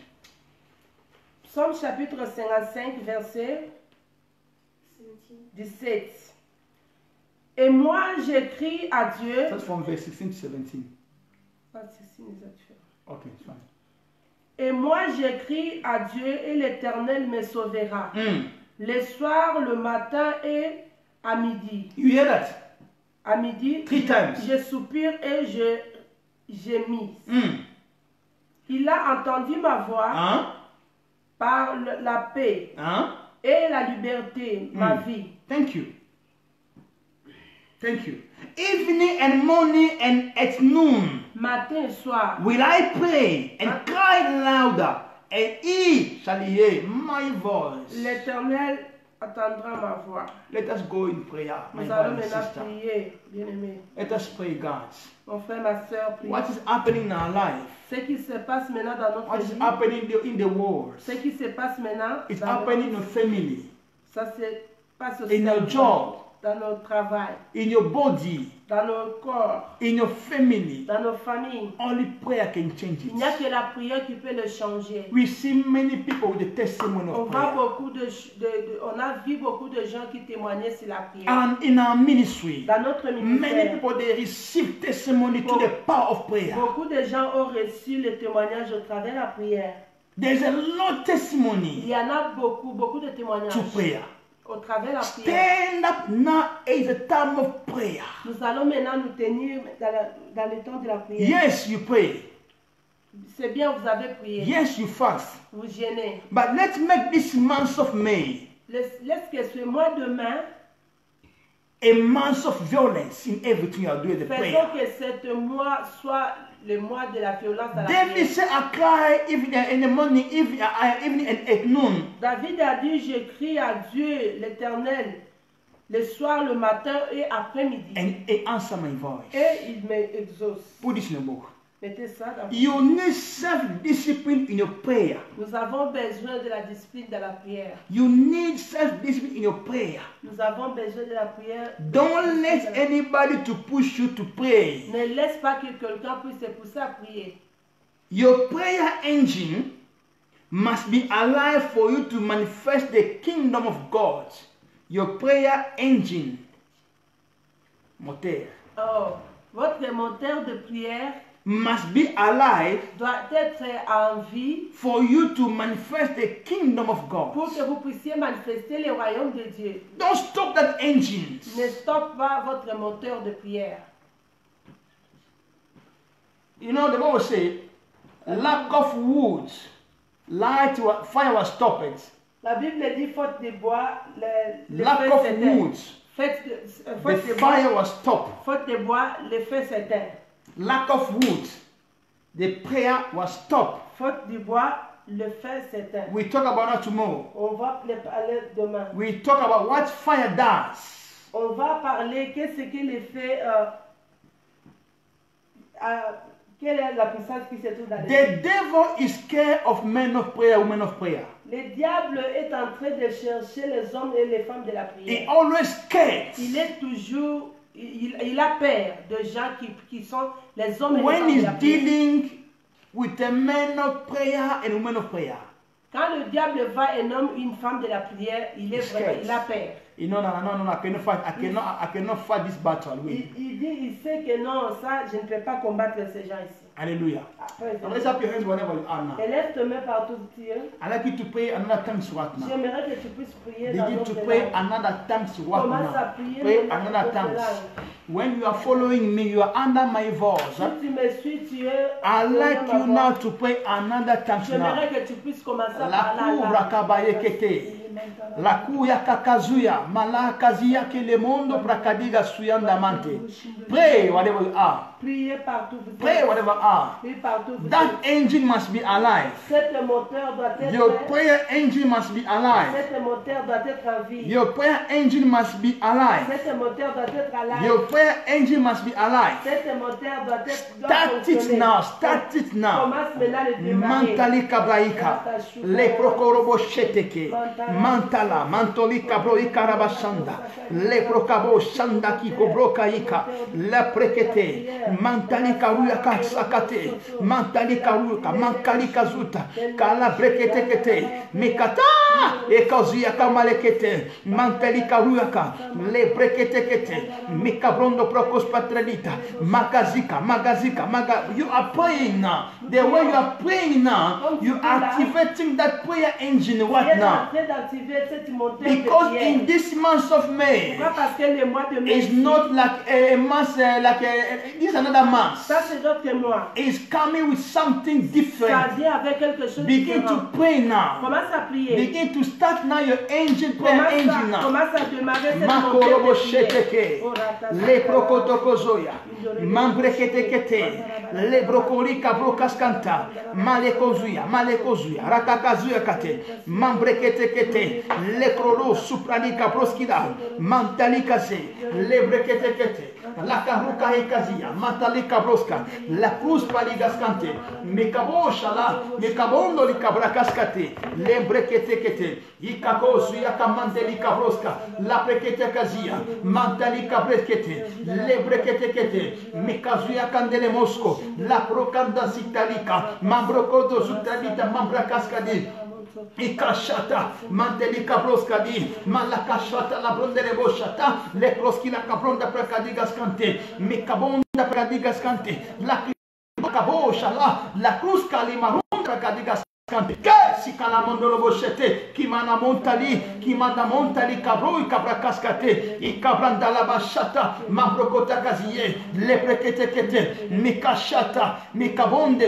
S2: Psaume chapitre 55, verset 17. Et moi, j'écris à Dieu.
S1: That's from verse 16 to 17. Okay, it's fine.
S2: Et moi, j'écris à Dieu et l'Éternel me sauvera. Le soir, le matin et à midi.
S1: You hear that?
S2: À midi,
S1: 3 times.
S2: je soupire et je gémis. Il a entendu ma voix
S1: Hein?
S2: par la paix
S1: Hein?
S2: et la liberté, ma vie.
S1: Thank you. Thank you. Evening and morning and at noon
S2: Matin et soir,
S1: will I pray and cry louder and he shall hear my voice.
S2: L'Éternel attendra ma voix.
S1: Let us go in prayer, my
S2: Nous allons
S1: brother and
S2: maintenant
S1: sister.
S2: prier, bien-aimé.
S1: Let us pray, God.
S2: Mon frère, ma soeur, prie.
S1: What is happening in our life?
S2: Ce qui se passe maintenant dans notre
S1: What is
S2: vie,
S1: happening in the world?
S2: ce qui se passe maintenant
S1: It's
S2: dans
S1: happening in
S2: notre
S1: your family,
S2: ça se passe aussi
S1: in
S2: dans
S1: your
S2: notre-
S1: job,
S2: dans notre travail,
S1: in your body,
S2: dans nos corps,
S1: in your family.
S2: dans nos familles.
S1: Only prayer can change
S2: Il n'y a
S1: it.
S2: que la prière qui peut le changer.
S1: We see many people with the testimony
S2: On
S1: of
S2: voit
S1: prayer.
S2: beaucoup on a vu beaucoup de gens qui témoignaient sur la prière.
S1: And in our ministry,
S2: Dans notre
S1: many
S2: ministère,
S1: people they receive testimony to the power of prayer.
S2: beaucoup de gens ont reçu le témoignage au travers de la prière.
S1: There's a lot of
S2: Il
S1: testimony
S2: y en a beaucoup de témoignages
S1: to prayer.
S2: au travers de la prière.
S1: Stand up now is a time of prayer.
S2: Nous allons maintenant nous tenir dans le temps de la prière.
S1: Yes, you pray.
S2: C'est bien, vous avez prié.
S1: Yes, you fast.
S2: Vous gênez.
S1: But let's make this month of May
S2: Laisse que ce mois de mai,
S1: a month of violence in everything you are doing the
S2: faisons
S1: prayer.
S2: que ce mois soit le mois de la violence dans la
S1: David
S2: prière.
S1: said, I cry evening in the morning, evening and at noon.
S2: David a dit, je crie à Dieu l'Éternel le soir, le matin et après-midi.
S1: And he answer my voice.
S2: Et il m'exauce.
S1: Put this in a book.
S2: Mettez ça dans
S1: You need self-discipline in your prayer.
S2: Nous avons besoin de la discipline dans la prière.
S1: You need self-discipline in your prayer.
S2: Nous avons besoin de la prière.
S1: Don't let anybody to push you to pray.
S2: Ne laisse pas que quelqu'un puisse te pousser à prier.
S1: Your prayer engine must be alive for you to manifest the kingdom of God. Your prayer engine, moteur,
S2: Oh, votre moteur de prière
S1: must be alive
S2: doit être en vie
S1: for you to manifest the kingdom of
S2: pour
S1: God.
S2: que vous puissiez manifester le royaume de Dieu.
S1: Don't stop that engine.
S2: Ne stoppe pas votre moteur de prière.
S1: You know, the Bible says, lack of wood, fire was stopped.
S2: La Bible dit faute de bois, le
S1: Lack
S2: feu
S1: of
S2: s'éteint.
S1: wood,
S2: Faute
S1: the
S2: de bois,
S1: fire was stopped.
S2: faute de bois, le feu s'éteint.
S1: Lack of wood, the prayer was stopped.
S2: Faute de bois, le feu s'éteint.
S1: We talk about that tomorrow.
S2: On va parler demain.
S1: We talk about what fire does.
S2: On va parler qu'est-ce que le feu, quelle est la puissance qui se trouve dans le feu.
S1: The devil is scared of men of prayer, women of prayer.
S2: Le diable est en train de chercher les hommes et les femmes de la
S1: He
S2: prière.
S1: always scared.
S2: Il est toujours, il a peur de gens qui sont les hommes et les
S1: When
S2: femmes de
S1: he's
S2: la prière.
S1: dealing with the men of prayer and women of prayer.
S2: Quand le diable va et nomme une femme de la prière, il est vraiment, il a peur.
S1: You know, no, I cannot fight. I cannot fight this battle.
S2: Il dit, il sait que non, ça, je ne peux pas combattre ces gens ici.
S1: Hallelujah.
S2: Après,
S1: Now raise up your hands wherever you are now.
S2: élève tes mains partout où tu es.
S1: I'd like you to pray another tongues right now.
S2: J'aimerais que tu puisses prier dans
S1: Begin
S2: notre
S1: to pray
S2: langue.
S1: another tongues right
S2: Commence à
S1: now.
S2: prier
S1: Pray
S2: dans
S1: another
S2: notre
S1: tongues.
S2: langue.
S1: When you are following me, you are under my voice.
S2: Si tu me suis, tu es.
S1: I'd like
S2: dans ma
S1: you
S2: voix.
S1: now to pray another tongues now.
S2: J'aimerais que tu puisses commencer à
S1: La
S2: parler
S1: cour
S2: à
S1: rakabayekete. La kuya kakazuya, malakazia ke le mondo prakadiga suyanda mante. Pray whatever you are.
S2: Priez partout vous
S1: Pray
S2: êtes.
S1: whatever you are.
S2: Priez partout vous
S1: That
S2: êtes.
S1: engine must be alive.
S2: Cet moteur doit être.
S1: Your prayer engine must be alive.
S2: Cet moteur doit être en vie.
S1: Your prayer engine must be alive.
S2: Cet moteur doit être à l'air.
S1: Your prayer engine must be alive.
S2: Cet moteur doit être. doit
S1: Start it
S2: fonctionner.
S1: now. Start it now.
S2: Commence maintenant le démarrer.
S1: Mantali kabraika. Le prokorobo sheteke. Mantala. Mantoli kabroika rabashanda. Le prokabo shandaki kobrokaika. La prekete. Mantali karuya kasakate. Mantali karuka. Mankali kazuta. Kala brekete kete. Mikata. Ekazia kamalekete. Mantali karuyaka. Le brekete kete. Mikabrondo prokos patrelita. Magazika. You are praying now. The way you are praying now, you are activating that prayer engine
S2: Tu
S1: right
S2: es en
S1: now.
S2: train d'activer activé cette montée de
S1: Because
S2: prière?
S1: in this month of May,
S2: Pourquoi? Parce que le mois de mai,
S1: it's not like a month, this is another month.
S2: ça c'est d'autres mois.
S1: It's coming with something
S2: Ça
S1: different.
S2: vient avec quelque chose de
S1: Begin
S2: différent.
S1: to pray now.
S2: Commence à prier.
S1: Begin to start now your angel prayer engine now.
S2: Commence à démarrer cette
S1: Makorobo
S2: montée de prière.
S1: sheteke,
S2: Oh, rata,
S1: le prokotokozoya, mambreketekete, le brokolika brokaskanta, malekozuya, ratakazuya kate, mambreketekete, le krolo supranika broskida, mantalika se, le breketekete, la karuka hekazia, mantalika broska, la cruz paligaskante, mekabosha la, mekabondo likabrakaskate, le breketekete, ikakozuya kamandelika broska, la breketekazia, mantalika brekete, le breketekete, mekazuya kandele mosko, la prokanda sitalika, mambrokodo sutalita, mambrakaskadi, ikashata, mantelika broskadi, malakashata, la brondere boshata, le proskila kabronda prakadigaskante, mekabonda prakadigaskante, la kabosha la cruz kalimaron prakadigaskante. Si kalamondolo boshete, ki mana montali kabro ikabrakaskate, ikabranda la bashata, mambrokota kaziye, lepreketekete, mikashata, mikabonde,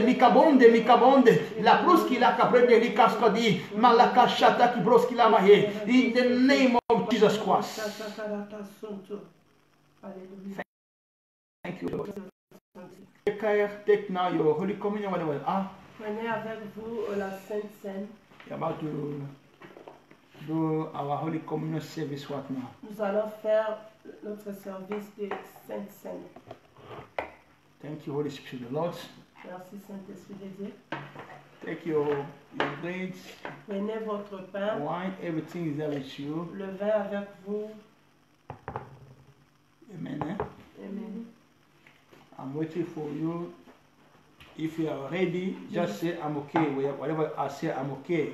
S1: la pruski la kabrende likaskadi, malakashata ki broski la mahe, in the name of Jesus Christ. Thank you, Lord. Take now your Holy Communion, whatever.
S2: Prenez avec vous la Sainte Seine.
S1: We're about to do our Holy Communion service right now.
S2: Nous allons faire notre service de Sainte Seine.
S1: Thank you, Holy Spirit of the Lord.
S2: Merci Saint-Esprit de Dieu.
S1: Take your bread,
S2: Prenez votre pain,
S1: wine, everything is there with you.
S2: le vin avec vous.
S1: Amen.
S2: Amen.
S1: I'm waiting for you. If you are ready, just say I'm okay. Whatever I say, I'm okay.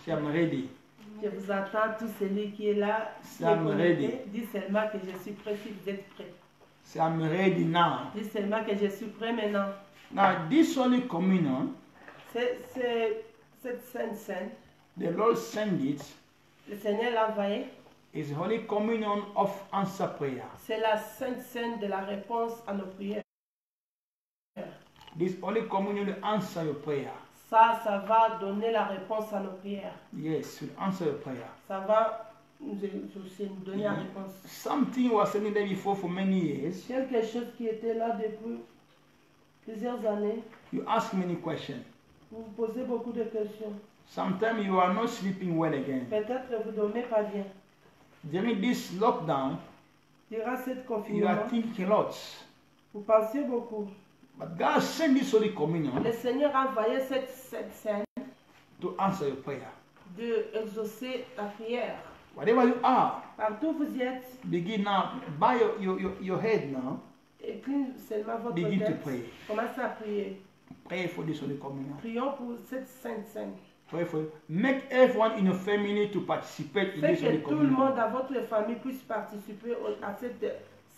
S1: Say I'm ready.
S2: Je vous attends, tout celui qui est là, qui est
S1: I'm
S2: connecté.
S1: ready.
S2: Dis seulement que je suis prêt si vous êtes prêt.
S1: Say I'm ready now.
S2: Dis seulement que je suis prêt maintenant.
S1: Now, this Holy Communion,
S2: Cette Sainte Seine,
S1: the Lord sent it,
S2: le Seigneur l'a envoyé.
S1: is Holy Communion of answer prayer.
S2: C'est la Sainte Seine de la réponse à nos prières.
S1: This Holy Communion will answer your prayer.
S2: Ça va donner la réponse à nos prières.
S1: Yes, will answer your prayer.
S2: Ça va nous donner la réponse.
S1: Something was sitting there before for many years.
S2: Quelque chose qui était là depuis plusieurs années.
S1: You ask many questions.
S2: Vous vous posez beaucoup de questions.
S1: Sometimes you are not sleeping well again.
S2: Peut-être que vous ne dormez pas bien.
S1: During this lockdown,
S2: Durant cette
S1: you
S2: confinement,
S1: are thinking a lot.
S2: vous pensez beaucoup.
S1: But God sent this Holy Communion
S2: Le Seigneur a envoyé cette scène
S1: to answer your prayer.
S2: de exaucer ta prière.
S1: Whatever you are,
S2: Partout où vous êtes,
S1: begin now. Bow your head now.
S2: incline seulement votre
S1: Begin to
S2: tête.
S1: pray.
S2: Commencez à prier.
S1: Pray for this Holy Communion.
S2: Prions pour cette sainte scène.
S1: Pray for it. Make everyone in your family to participate in
S2: Faites
S1: this Holy
S2: que tout le
S1: Communion.
S2: monde dans votre famille puisse participer à cette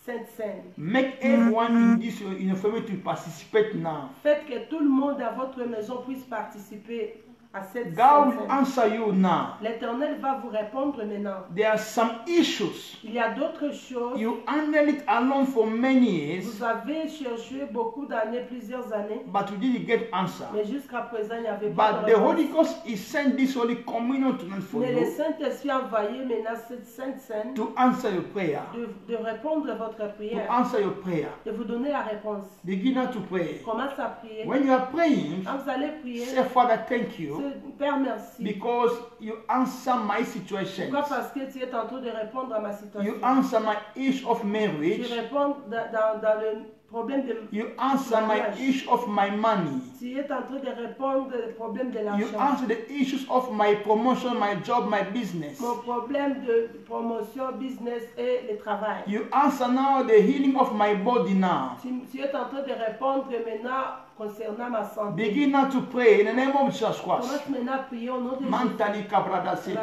S2: sainte scène.
S1: Make everyone in your family to participate now.
S2: Faites que tout le monde dans votre maison puisse participer à cette
S1: God
S2: sainte
S1: will
S2: scène.
S1: answer you now.
S2: L'Éternel va vous répondre maintenant.
S1: There are some issues.
S2: Il y a d'autres choses.
S1: You handled it alone for many years,
S2: Vous avez cherché beaucoup d'années, plusieurs années,
S1: but you didn't get answer.
S2: mais jusqu'à présent, il n'y avait pas
S1: But
S2: de
S1: the
S2: réponse.
S1: Holy Ghost is sent this Holy Communion tonight for
S2: Mais le
S1: you
S2: Saint-Esprit a envoyé maintenant cette sainte scène
S1: to answer your prayer.
S2: de répondre à votre
S1: To
S2: prière,
S1: answer your prayer.
S2: de vous donner la réponse.
S1: Begin now to pray.
S2: Commence à prier.
S1: When you are praying,
S2: Quand vous allez prier,
S1: say, Father, thank you
S2: Père, merci.
S1: because you answer my situation.
S2: Pourquoi? Parce que tu es en train de répondre à ma situation.
S1: You answer my issue of
S2: Tu
S1: marriage.
S2: réponds dans le problème de...
S1: You answer my issue of my money.
S2: Tu es en train de répondre au problème de
S1: You
S2: l'argent.
S1: answer the issues of my promotion, my job, my business.
S2: Mon problème de promotion, business et le travail.
S1: You answer now the healing of my body now.
S2: Tu es en train de répondre maintenant concernant ma santé.
S1: Begin now to pray in the name of Jesus Christ.
S2: Commence maintenant à prier au nom de Jésus.
S1: Mantali kabrada seke.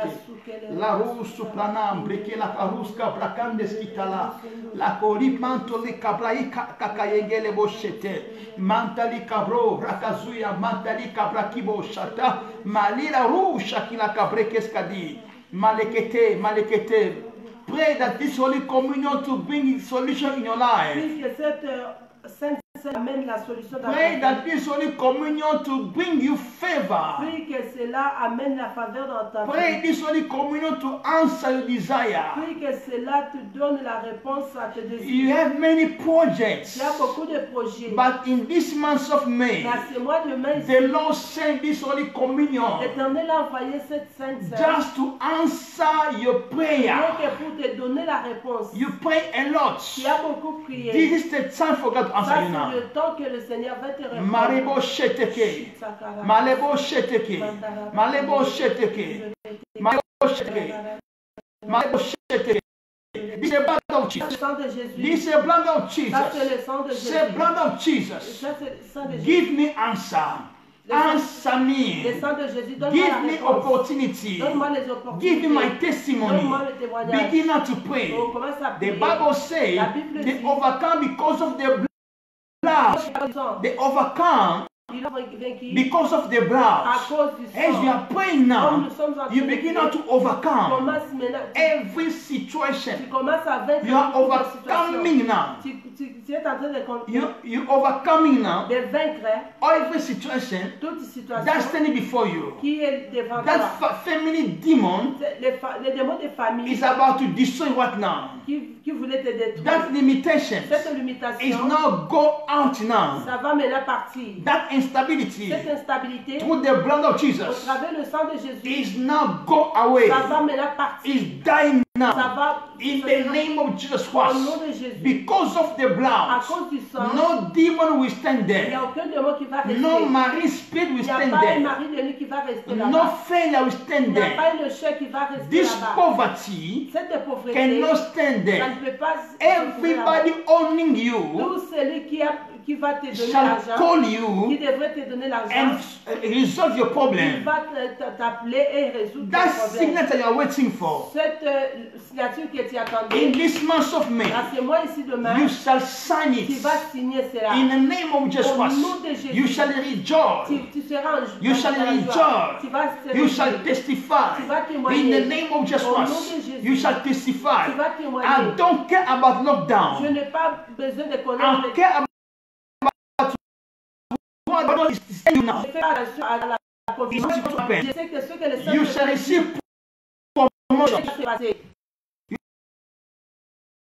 S1: La rusu pranam breke la karuska brakande skitala. La kori mantoli kabrai kakayengele boshete. Mantali kabro rakazuya mantali kabrakibo shata. Malira rusha kila kabreke skadi. Malekete, malekete. Pray that this Holy Communion to bring solution in your life.
S2: Prie que cette Sainte Seine amène la solution dans ta
S1: Pray
S2: vie.
S1: that this Holy Communion to bring you favor.
S2: Prie que cela amène la faveur dans ta
S1: Pray
S2: vie.
S1: this Holy Communion to answer your desire.
S2: Prie que cela te donne la réponse à tes
S1: You
S2: désirs.
S1: have many projects,
S2: Il y a beaucoup de projets.
S1: but in this month of May,
S2: Mais à ce mois de mai,
S1: the Lord sent this Holy Communion
S2: l'Éternel a envoyé cette Sainte Seine.
S1: just to answer your prayer.
S2: Rien que pour te donner la réponse.
S1: You pray a lot.
S2: Tu as beaucoup prié.
S1: This is the time for God to answer
S2: Ça,
S1: you now.
S2: c'est le temps que le Seigneur va te répondre.
S1: Marebo sheteke. Malebo sheteke. Malebo sheteke. Malebo sheteke. Malebo sheteke. This is the blood of
S2: Le
S1: Jesus.
S2: sang de Jésus.
S1: This is the blood of
S2: Ça, c'est
S1: Jesus.
S2: le sang de
S1: Say
S2: Jésus.
S1: blood of Jesus.
S2: Ça, c'est le sang de Jésus.
S1: Give me answer. Answer
S2: Le
S1: me.
S2: sang de Jésus, donne-moi
S1: Give
S2: la
S1: me
S2: réponse.
S1: opportunity.
S2: Donne-moi les opportunités.
S1: Give me my testimony.
S2: Donne-moi le témoignage.
S1: Begin now to pray.
S2: On commence à
S1: The
S2: prier.
S1: Bible says
S2: La Bible
S1: they
S2: dit-
S1: overcome because of the blood. They overcome
S2: Il a vaincu
S1: because of the
S2: à
S1: blood.
S2: cause du
S1: As you
S2: sang.
S1: are praying
S2: Comme
S1: now,
S2: nous sommes en train
S1: you
S2: de
S1: begin
S2: prier,
S1: now to
S2: tu
S1: overcome
S2: commences maintenant,
S1: every
S2: tu
S1: situation.
S2: commences à vaincre
S1: You are
S2: toute la situation.
S1: overcoming now.
S2: Tu es en train
S1: You overcoming now
S2: de vaincre
S1: every situation
S2: toute situation
S1: that's standing before you.
S2: qui est devant
S1: That
S2: toi.
S1: family demon
S2: Les démons de famille
S1: is about to destroy what now?
S2: qui voulaient te détruire.
S1: That limitation
S2: Cette
S1: is
S2: limitation,
S1: now go out now.
S2: ça va maintenant partir.
S1: That instability
S2: Cette instabilité,
S1: through the blood of
S2: au
S1: Jesus
S2: travers le sang de Jésus,
S1: is now go away.
S2: ça va maintenant partir.
S1: Is dying
S2: Ça
S1: now.
S2: va
S1: In the name of Jesus
S2: au
S1: Christ.
S2: nom de Jésus.
S1: Because of the
S2: À
S1: blood,
S2: cause du sang,
S1: no demon will stand
S2: il n'y a
S1: there.
S2: aucun démon qui va rester.
S1: No marine spirit will
S2: Il n'y a
S1: stand
S2: pas un
S1: there.
S2: mari de lui qui va rester
S1: No
S2: là-bas.
S1: failure will
S2: Il
S1: stand
S2: n'y a
S1: there.
S2: pas un chef qui va rester
S1: This
S2: là-bas.
S1: poverty
S2: Cette pauvreté,
S1: cannot stand
S2: ça
S1: there.
S2: ne peut pas se trouver là-bas.
S1: Everybody owning you
S2: Tout celui qui va te donner
S1: shall
S2: l'argent,
S1: call
S2: qui
S1: you
S2: devrait te donner l'argent,
S1: and resolve your
S2: il
S1: problem.
S2: va t'appeler et résoudre
S1: That
S2: ton problème.
S1: signature you are waiting for.
S2: Cette signature que tu
S1: In
S2: attendais,
S1: this month of May,
S2: dans ce mois ici demain,
S1: you shall sign
S2: tu
S1: it.
S2: vas signer cela.
S1: In the name of Jesus
S2: Au nom
S1: Christ,
S2: de Jésus.
S1: you shall rejoice.
S2: Tu seras en
S1: You shall
S2: dans la joie.
S1: rejoice.
S2: Tu vas te
S1: You shall
S2: réjouir.
S1: testify.
S2: Tu vas témoigner.
S1: In the name of Jesus
S2: Au nom de
S1: Christ,
S2: Jésus.
S1: you shall testify.
S2: Tu vas témoigner.
S1: I don't care about
S2: Je
S1: lockdown.
S2: n'ai pas besoin de
S1: I
S2: connaître.
S1: care about what God is saying now.
S2: Je fais attention à la confusion.
S1: It's going to happen.
S2: Je sais que ce que le
S1: You
S2: Seigneur
S1: shall receive promotion.
S2: va se passer.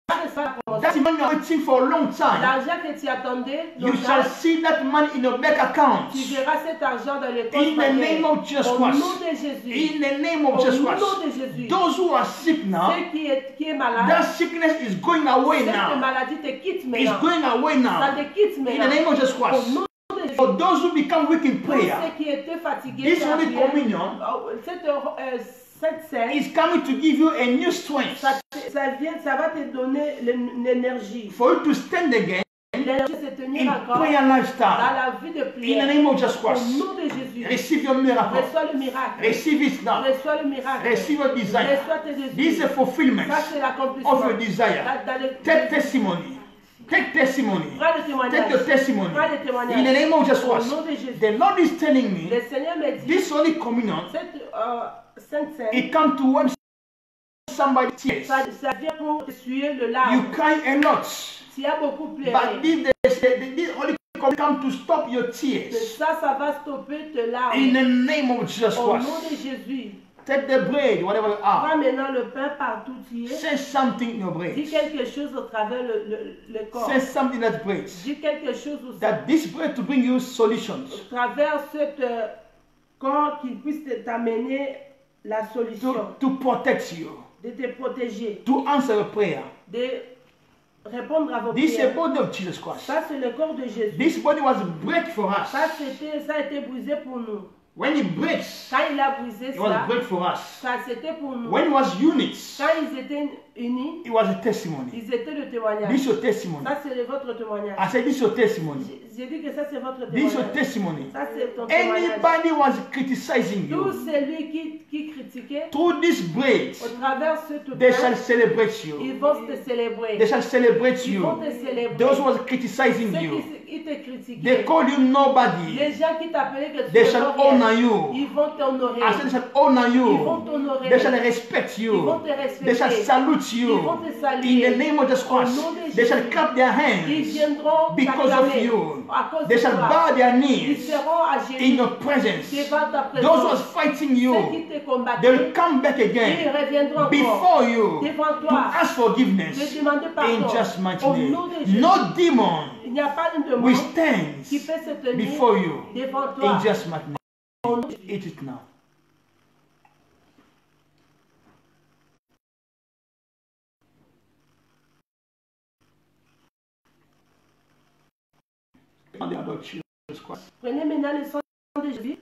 S1: That money you are waiting for a long time.
S2: L'argent que tu attendais,
S1: You shall see that money in your bank account.
S2: tu verras cet argent dans le compte
S1: In the name
S2: bancaire.
S1: of Jesus
S2: Au nom
S1: Christ.
S2: de Jésus.
S1: In the name of
S2: Au
S1: Jesus
S2: nom
S1: Christ.
S2: de Jésus.
S1: Those who are sick now,
S2: Ceux qui est malade,
S1: that sickness is going away
S2: cette
S1: now.
S2: maladie te quitte
S1: It's
S2: maintenant.
S1: going away
S2: Ça
S1: now.
S2: te quitte
S1: In the
S2: maintenant.
S1: name of Jesus
S2: Au
S1: Christ.
S2: nom de Jésus.
S1: For those who become weak in
S2: Pour
S1: prayer,
S2: ceux qui étaient fatigués,
S1: this
S2: par la
S1: Holy
S2: prière,
S1: Communion
S2: cette scène,
S1: is coming to give you a new strength
S2: ça va te donner l'énergie.
S1: for you to stand again
S2: L'énergie se tenir
S1: in
S2: encore
S1: prayer
S2: dans
S1: lifestyle.
S2: la vie de
S1: In the
S2: prière.
S1: name of Jesus
S2: Au
S1: Christ.
S2: nom de Jésus.
S1: Receive your miracle.
S2: Reçois le miracle.
S1: Receive it now.
S2: Reçois le miracle.
S1: Receive your desire.
S2: Reçois tes
S1: This is a
S2: désirs.
S1: fulfillment
S2: Ça, c'est l'accomplissement.
S1: of your desire.
S2: Dans le-
S1: Take testimony. Take testimony.
S2: Prends le témoignage.
S1: Take your testimony.
S2: Prends le témoignage.
S1: In the name of Jesus
S2: Au
S1: Christ.
S2: nom de Jésus.
S1: The Lord is telling me
S2: Le Seigneur me dit,
S1: this Holy Communion,
S2: cette Sainte Seine,
S1: it comes to when somebody tears.
S2: ça vient pour essuyer le
S1: You
S2: larme.
S1: cry a lot.
S2: Tu as beaucoup pleuré.
S1: But this Holy Communion come to stop your tears.
S2: Ça va stopper tes larmes.
S1: In the name of Jesus
S2: Au nom
S1: Christ.
S2: de Jésus.
S1: Take the bread, whatever you are.
S2: Prends maintenant le pain partout où tu es.
S1: Say something in your bread.
S2: Dis quelque chose au travers le corps.
S1: Say something in that bread.
S2: Dis quelque chose au
S1: That this bread to bring you solutions.
S2: travers ce corps qui puisse t'amener la solution,
S1: To protect you.
S2: de te protéger,
S1: To answer your prayer.
S2: de répondre à vos
S1: This is the
S2: prières.
S1: body of Jesus Christ.
S2: Ça, c'est le corps de Jésus.
S1: This body was break for us.
S2: Ça a été brisé pour nous.
S1: When it breaks,
S2: Quand il a brisé
S1: it was
S2: ça,
S1: break for us.
S2: ça c'était pour nous.
S1: When it was units,
S2: Quand ils étaient unis,
S1: it was a testimony.
S2: Ils étaient le témoignage.
S1: This is your testimony.
S2: Ça, c'est votre témoignage.
S1: I said, this is your testimony.
S2: J'ai dit que ça, c'est votre
S1: This is your
S2: témoignage.
S1: testimony.
S2: Ça, c'est ton témoignage.
S1: Anybody was criticizing
S2: Tout
S1: you,
S2: celui qui critiquait,
S1: through this break,
S2: au travers ce
S1: they shall
S2: pain,
S1: celebrate
S2: ils
S1: you.
S2: vont te célébrer.
S1: They shall celebrate
S2: Ils vont
S1: you.
S2: te célébrer.
S1: Those who was criticizing
S2: Ceux
S1: you,
S2: qui te critiquaient,
S1: they call you nobody.
S2: les gens qui t'appelaient que tu
S1: They
S2: ne
S1: shall
S2: vaux rien,
S1: honor you.
S2: ils vont t'honorer.
S1: I said they shall honor
S2: Ils vont
S1: you.
S2: t'honorer.
S1: They shall respect
S2: Ils
S1: you.
S2: vont te
S1: They shall
S2: respecter.
S1: salute
S2: Ils
S1: you.
S2: vont te
S1: In
S2: saluer.
S1: the name of Jesus
S2: Au nom
S1: Christ,
S2: de
S1: they shall
S2: Jésus.
S1: clap their
S2: Ils
S1: hands
S2: viendront
S1: because of
S2: t'acclamer
S1: you.
S2: à cause
S1: They
S2: de
S1: shall
S2: toi.
S1: bow their
S2: Ils
S1: knees
S2: seront à
S1: in
S2: genoux
S1: your presence.
S2: devant ta
S1: Those who are
S2: présence.
S1: fighting
S2: Ceux qui
S1: you,
S2: te
S1: they
S2: combattaient,
S1: will come back
S2: ils
S1: again
S2: reviendront encore
S1: before you
S2: devant
S1: to
S2: toi
S1: ask
S2: de
S1: forgiveness
S2: demander
S1: in
S2: pardon.
S1: just mighty
S2: Au
S1: name.
S2: nom de Jésus.
S1: No demon
S2: Il n'y a pas de démon
S1: will
S2: qui
S1: stand
S2: peut se tenir
S1: before you
S2: devant toi.
S1: in just mighty name.
S2: Au nom de Jésus.
S1: Eat it now. On the Lord Jesus Christ.
S2: Prenez maintenant le sang de Jésus.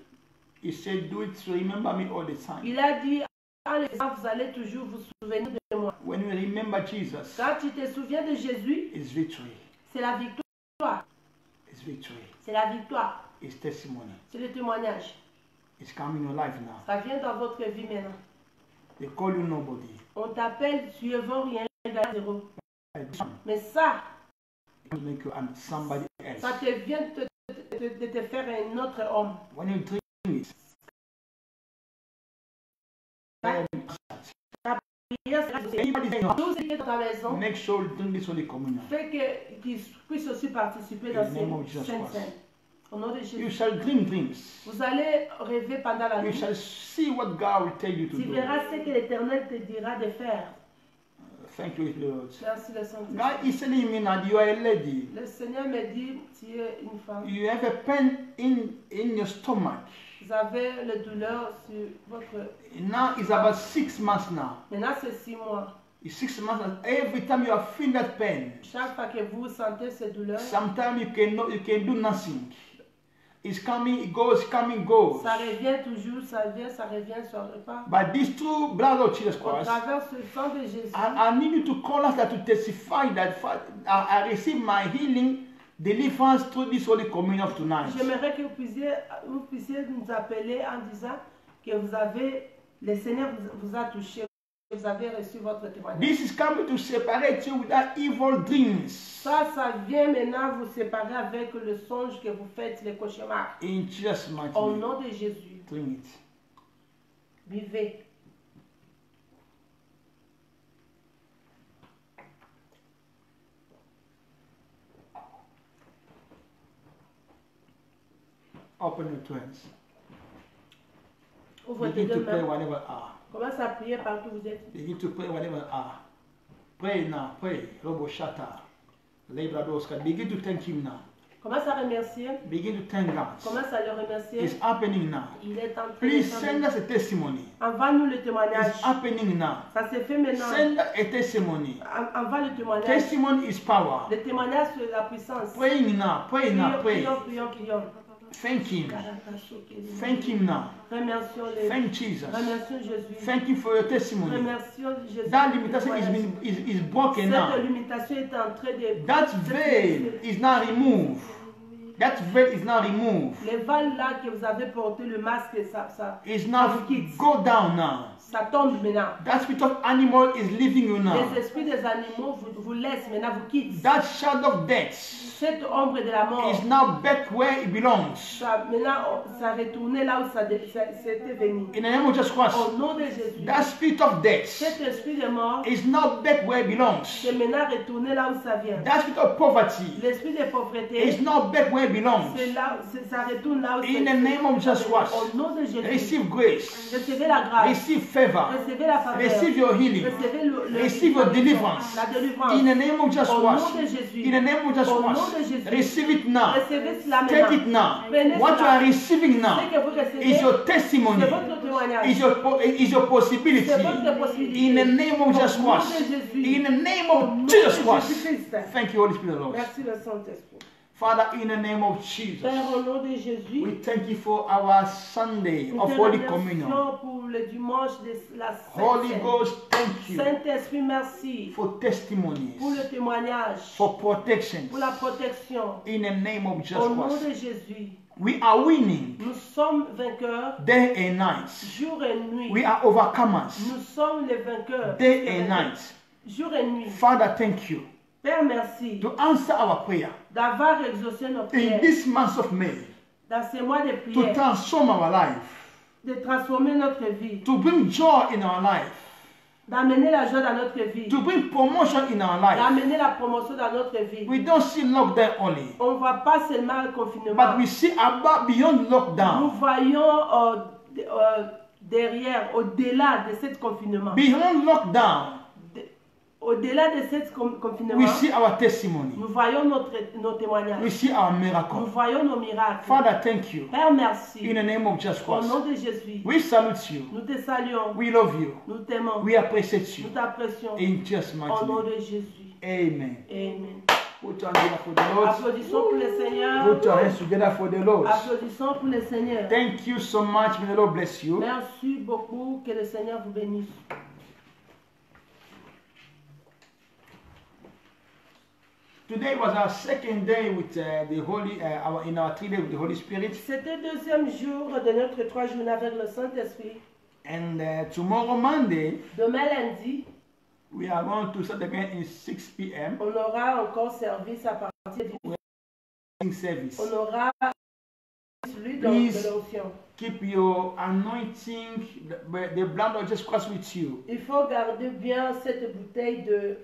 S1: He said, do it to remember me all the time.
S2: Il a dit, en le faisant, vous allez toujours vous souvenir de moi.
S1: When you remember Jesus,
S2: Quand tu te souviens de Jésus,
S1: it's victory.
S2: c'est la victoire.
S1: It's victory.
S2: C'est la victoire.
S1: It's testimony.
S2: C'est le témoignage.
S1: It's coming in your life now.
S2: Ça vient dans votre vie maintenant.
S1: They call you nobody.
S2: On t'appelle, tu ne vaux rien, égal à zéro.
S1: This one
S2: Mais ça,
S1: will make you somebody else.
S2: ça te vient de te faire un autre homme.
S1: When you drink it, anybody in your
S2: Tout ce qui est dans ta maison,
S1: house, make sure you drink this Holy Communion.
S2: fait qu'ils puissent aussi participer dans
S1: In the name of
S2: ces
S1: Jesus
S2: saintes
S1: Christ.
S2: scènes. Au nom de
S1: You
S2: Jésus.
S1: shall dream dreams.
S2: Vous allez rêver pendant la
S1: You
S2: nuit.
S1: shall see what God will tell you to
S2: Tu
S1: do.
S2: verras ce que l'Éternel te dira de faire.
S1: Thank you, Lord.
S2: Merci le Saint-Esprit.
S1: God is telling me that you are a lady.
S2: Le Seigneur me dit, tu es une femme.
S1: You have a pain in your stomach.
S2: Vous avez la douleur sur votre...
S1: Now it's about 6 months now.
S2: Maintenant, c'est 6 mois.
S1: It's 6 months. Every time you are feeling that pain,
S2: Chaque fois que vous sentez cette douleur,
S1: sometimes you can do nothing. It's coming, it goes, coming, goes.
S2: ça revient toujours, ça vient, ça revient, ça repart.
S1: But this true blood of Jesus
S2: Au
S1: Christ,
S2: travers ce sang de Jésus,
S1: I need you to call us that to testify that I received my healing, deliverance through this Holy Communion of tonight.
S2: j'aimerais que vous puissiez nous appeler en disant que le Seigneur vous a touché, que vous avez reçu votre témoignage.
S1: This is coming to separate you with that evil dreams.
S2: Ça vient maintenant vous séparer avec le songe que vous faites, les cauchemars.
S1: In Jesus' mighty
S2: Au
S1: name,
S2: nom de Jésus,
S1: drink it.
S2: vivez.
S1: Open your two hands.
S2: Ouvre tes
S1: Begin to
S2: deux
S1: pray
S2: mains.
S1: wherever you are.
S2: Commence à prier partout où vous êtes.
S1: Begin to pray wherever you are. Pray now, pray. Robo Shata. Lebradoska. Begin to thank him now.
S2: Commence à remercier.
S1: Begin to thank God.
S2: Commence à le remercier.
S1: It's happening now.
S2: Il est en train de
S1: Please
S2: faire.
S1: send us a testimony.
S2: Envoie-nous le témoignage.
S1: It's happening now.
S2: Ça se fait maintenant.
S1: Send us a testimony.
S2: Envoie le témoignage.
S1: Testimony is power.
S2: Le témoignage c'est la puissance.
S1: Praying now, pray now, pray.
S2: Prions.
S1: Thank him. Thank him now.
S2: Remercions
S1: Thank Jesus.
S2: Remercions Jésus.
S1: Thank you for your testimony.
S2: Remercions Jésus.
S1: That limitation is broken now.
S2: Cette limitation est en train de...
S1: That veil is now removed. That veil is now removed.
S2: Les voiles là que vous avez porté, le masque, ça
S1: It's now
S2: vous quitte.
S1: go down now.
S2: Ça tombe maintenant.
S1: That spirit of animal is leaving you now.
S2: Les esprits des animaux vous laissent maintenant, vous quittent.
S1: That shadow of death
S2: Cette ombre de la mort,
S1: is now back where it belongs.
S2: maintenant, ça retourne là où ça c'était venu.
S1: In the name of Jesus Christ,
S2: Au nom de Jésus,
S1: that spirit of death
S2: cet esprit de mort,
S1: is now back where it belongs.
S2: c'est maintenant retourné là où ça vient.
S1: That spirit of poverty
S2: L'esprit de pauvreté,
S1: is now back where it belongs.
S2: c'est là, ça retourne là où ça
S1: In the name of Jesus Christ,
S2: Au nom de Jésus,
S1: receive grace,
S2: recevez la grâce,
S1: receive favor,
S2: recevez la faveur,
S1: receive your healing,
S2: recevez
S1: receive your deliverance.
S2: la délivrance.
S1: In the name of Jesus
S2: Au nom
S1: Christ,
S2: de Jésus,
S1: in the name of Jesus
S2: Au nom de
S1: Christ,
S2: Jésus.
S1: receive it now.
S2: recevez cela
S1: Take it
S2: maintenant.
S1: now.
S2: Prenez
S1: What you
S2: cela.
S1: are receiving now
S2: Ce que vous recevez,
S1: is your testimony,
S2: c'est votre témoignage.
S1: is your possibility.
S2: C'est votre possibilité.
S1: In the name of Jesus
S2: Au nom de
S1: Christ,
S2: Jésus.
S1: in the name
S2: Au
S1: of
S2: nom
S1: Jesus
S2: de
S1: Christ.
S2: Jésus-Christ.
S1: Thank you, Holy Spirit, Lord.
S2: Merci le Saint-Esprit.
S1: Father, in the name of Jesus,
S2: Père, au nom de Jésus,
S1: we thank you for our Sunday
S2: nous
S1: of
S2: te
S1: Holy
S2: remercions
S1: Communion.
S2: pour le dimanche de la
S1: Holy
S2: Sainte.
S1: Ghost, thank you
S2: Saint-Esprit, merci
S1: for testimonies,
S2: pour le témoignage,
S1: for protections.
S2: pour la protection.
S1: In the name of Jesus
S2: Au nom
S1: Christ,
S2: de Jésus,
S1: we are winning
S2: nous sommes vainqueurs
S1: day and night.
S2: jour et nuit.
S1: We are overcomers
S2: Nous sommes les vainqueurs
S1: day and night.
S2: jour et nuit.
S1: Father, thank you
S2: Père, merci
S1: to answer our prayer
S2: d'avoir exaucé nos
S1: in
S2: prières
S1: this month of May,
S2: dans ces mois de
S1: to
S2: prière,
S1: transform our life,
S2: de transformer notre vie,
S1: to bring joy in our life,
S2: d'amener la joie dans notre vie,
S1: to bring promotion in our life.
S2: d'amener la promotion dans notre vie.
S1: We don't see lockdown only,
S2: On ne voit pas seulement le confinement.
S1: but we see about beyond
S2: Nous
S1: lockdown,
S2: voyons derrière, au-delà de ce confinement.
S1: beyond lockdown,
S2: Au-delà de ce confinement,
S1: we see our testimony,
S2: nous voyons nos témoignages.
S1: we see our
S2: Nous
S1: miracle.
S2: voyons nos miracles.
S1: Father, thank you
S2: Père, merci.
S1: in the name of Jesus
S2: Au
S1: Christ.
S2: nom de Jésus,
S1: We salute you,
S2: nous te saluons.
S1: we love you,
S2: Nous t'aimons.
S1: we appreciate
S2: Nous
S1: you.
S2: t'apprécions.
S1: In Jesus'
S2: Au
S1: mighty
S2: nom
S1: name,
S2: de Jésus.
S1: amen.
S2: Amen.
S1: Put your hands together for the Lord.
S2: Applaudissons pour le Seigneur.
S1: Put your hands together for the Lord.
S2: Applaudissons pour le Seigneur.
S1: Thank you so much. May the Lord bless you.
S2: Merci beaucoup. Que le Seigneur vous bénisse.
S1: Today was our second day with the Holy, in our 3 days with the Holy Spirit.
S2: C'était le deuxième jour de notre 3 journées avec le Saint-Esprit.
S1: And tomorrow, Monday,
S2: Demain lundi,
S1: we are going to start again in 6 p.m.
S2: on aura encore service à partir du...
S1: service.
S2: On aura celui de
S1: Please.
S2: l'onction.
S1: Keep your anointing, the blood of Jesus Christ with you.
S2: Il faut garder bien cette bouteille de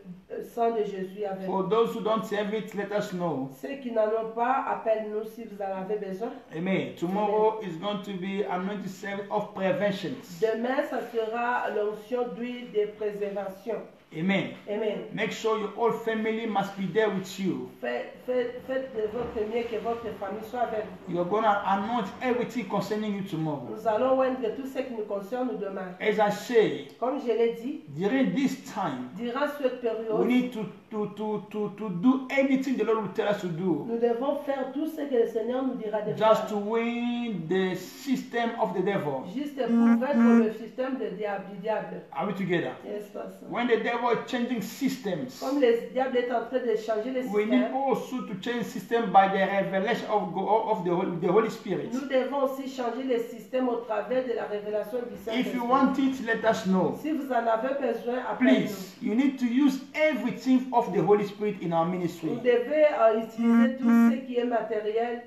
S2: sang de Jésus avec vous.
S1: For those who don't have it, let us know.
S2: Ceux qui n'en ont pas, appelle-nous si vous en avez besoin.
S1: Amen. Tomorrow is going to be anointing service of prevention.
S2: Demain, ça sera l'onction d'huile de préservation.
S1: Amen.
S2: Amen.
S1: Make sure your whole family must be there with you.
S2: Faites de votre mieux que votre famille soit avec vous.
S1: You're going to anoint everything concerning you tomorrow.
S2: Nous allons oindre tout ce qui nous concerne demain.
S1: As I say,
S2: Comme je l'ai dit,
S1: during this time,
S2: durant cette
S1: we
S2: période,
S1: need to do anything the Lord will tell us to do,
S2: nous devons faire tout ce que le Seigneur nous dira de
S1: just to
S2: faire.
S1: win the system of the devil.
S2: Juste pour vaincre le système du diable.
S1: Are we together?
S2: Yes, pastor.
S1: When the devil is changing systems,
S2: Comme le diable est en train de changer le
S1: we need
S2: système,
S1: also to change system by the revelation of the Holy Spirit.
S2: nous devons aussi changer le système au travers de la révélation du
S1: If you
S2: Saint-Esprit.
S1: want it, let us know.
S2: Si vous en avez besoin, appelez-nous.
S1: Please, you need to use everything of the Holy Spirit in our ministry.
S2: Vous devez utiliser tout ce qui est matériel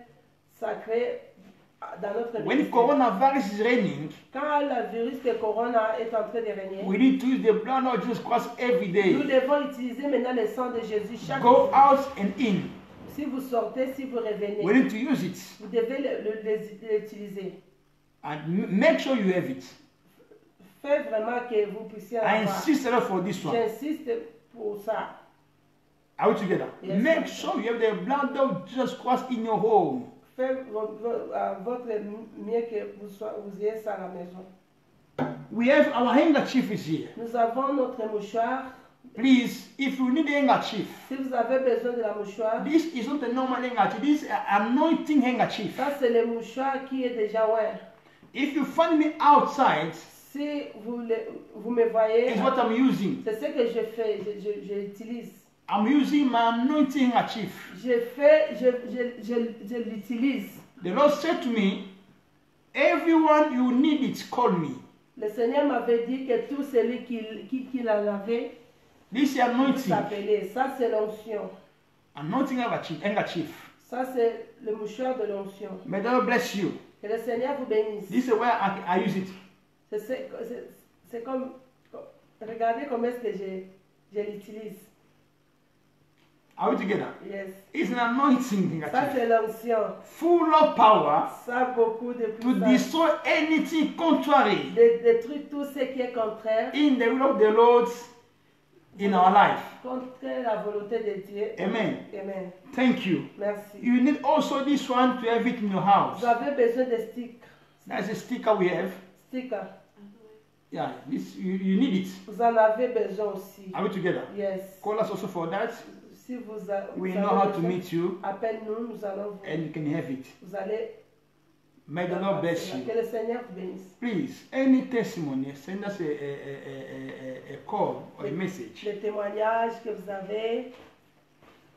S2: sacré dans notre
S1: When
S2: ministère.
S1: coronavirus is reigning,
S2: Quand le virus de corona est en train de régner,
S1: we need to use the blood of Jesus Christ every
S2: nous
S1: day.
S2: devons utiliser maintenant le sang de Jésus chaque
S1: Go
S2: jour.
S1: out and in.
S2: Si vous sortez, si vous revenez,
S1: We need to use it.
S2: vous devez l'utiliser.
S1: And make sure you have it.
S2: Faites vraiment que vous puissiez
S1: I
S2: avoir.
S1: insist a lot for this one.
S2: J'insiste pour ça.
S1: Are we together?
S2: Yes,
S1: Make
S2: sir.
S1: sure you have the blood of Jesus Christ in your home.
S2: Faites votre mieux que vous ayez ça à la maison.
S1: We have our handkerchief is here.
S2: Nous avons notre mouchoir.
S1: Please, if you need a handkerchief,
S2: Si vous avez besoin de la mouchoir,
S1: this is not a normal handkerchief. This is an anointing handkerchief.
S2: ça c'est le mouchoir qui est déjà ouvert.
S1: If you find me outside,
S2: Si vous me voyez,
S1: it's what I'm using.
S2: c'est ce que je fais, je l'utilise.
S1: I'm using my anointing handkerchief.
S2: Je l'utilise.
S1: The Lord said to me, everyone you need it, call me.
S2: Le Seigneur m'avait dit que tout celui qui en avait,
S1: This is
S2: il
S1: anointing.
S2: s'appelait. Ça c'est l'onction.
S1: Anointing handkerchief.
S2: Ça c'est le mouchoir de l'onction.
S1: May the Lord bless you.
S2: Que le Seigneur vous bénisse.
S1: This is where I use it.
S2: C'est comme, regardez comment est-ce que je l'utilise.
S1: Are we together?
S2: Yes.
S1: It's an anointing
S2: Ça
S1: handkerchief.
S2: c'est l'onction.
S1: Full of power
S2: Ça a beaucoup de
S1: to
S2: puissance.
S1: destroy anything contrary
S2: De détruire tout ce qui est contraire.
S1: in the will of the Lord in our life.
S2: Contre la volonté de Dieu.
S1: Amen.
S2: Amen.
S1: Thank you.
S2: Merci.
S1: You need also this one to have it in your house.
S2: Vous avez besoin de
S1: That's a sticker we have.
S2: stickers.
S1: Yeah, this you need it.
S2: Vous en avez besoin aussi.
S1: Are we together?
S2: Yes.
S1: Call us also for that.
S2: Si vous,
S1: we
S2: vous
S1: know
S2: avez
S1: how
S2: le
S1: to
S2: fait,
S1: meet you,
S2: appelle-nous, nous allons vous.
S1: and you can have it.
S2: Vous allez.
S1: May the Lord bless you.
S2: Que le Seigneur vous bénisse.
S1: Please, any testimony, send us a call or a message.
S2: Les témoignages que vous avez.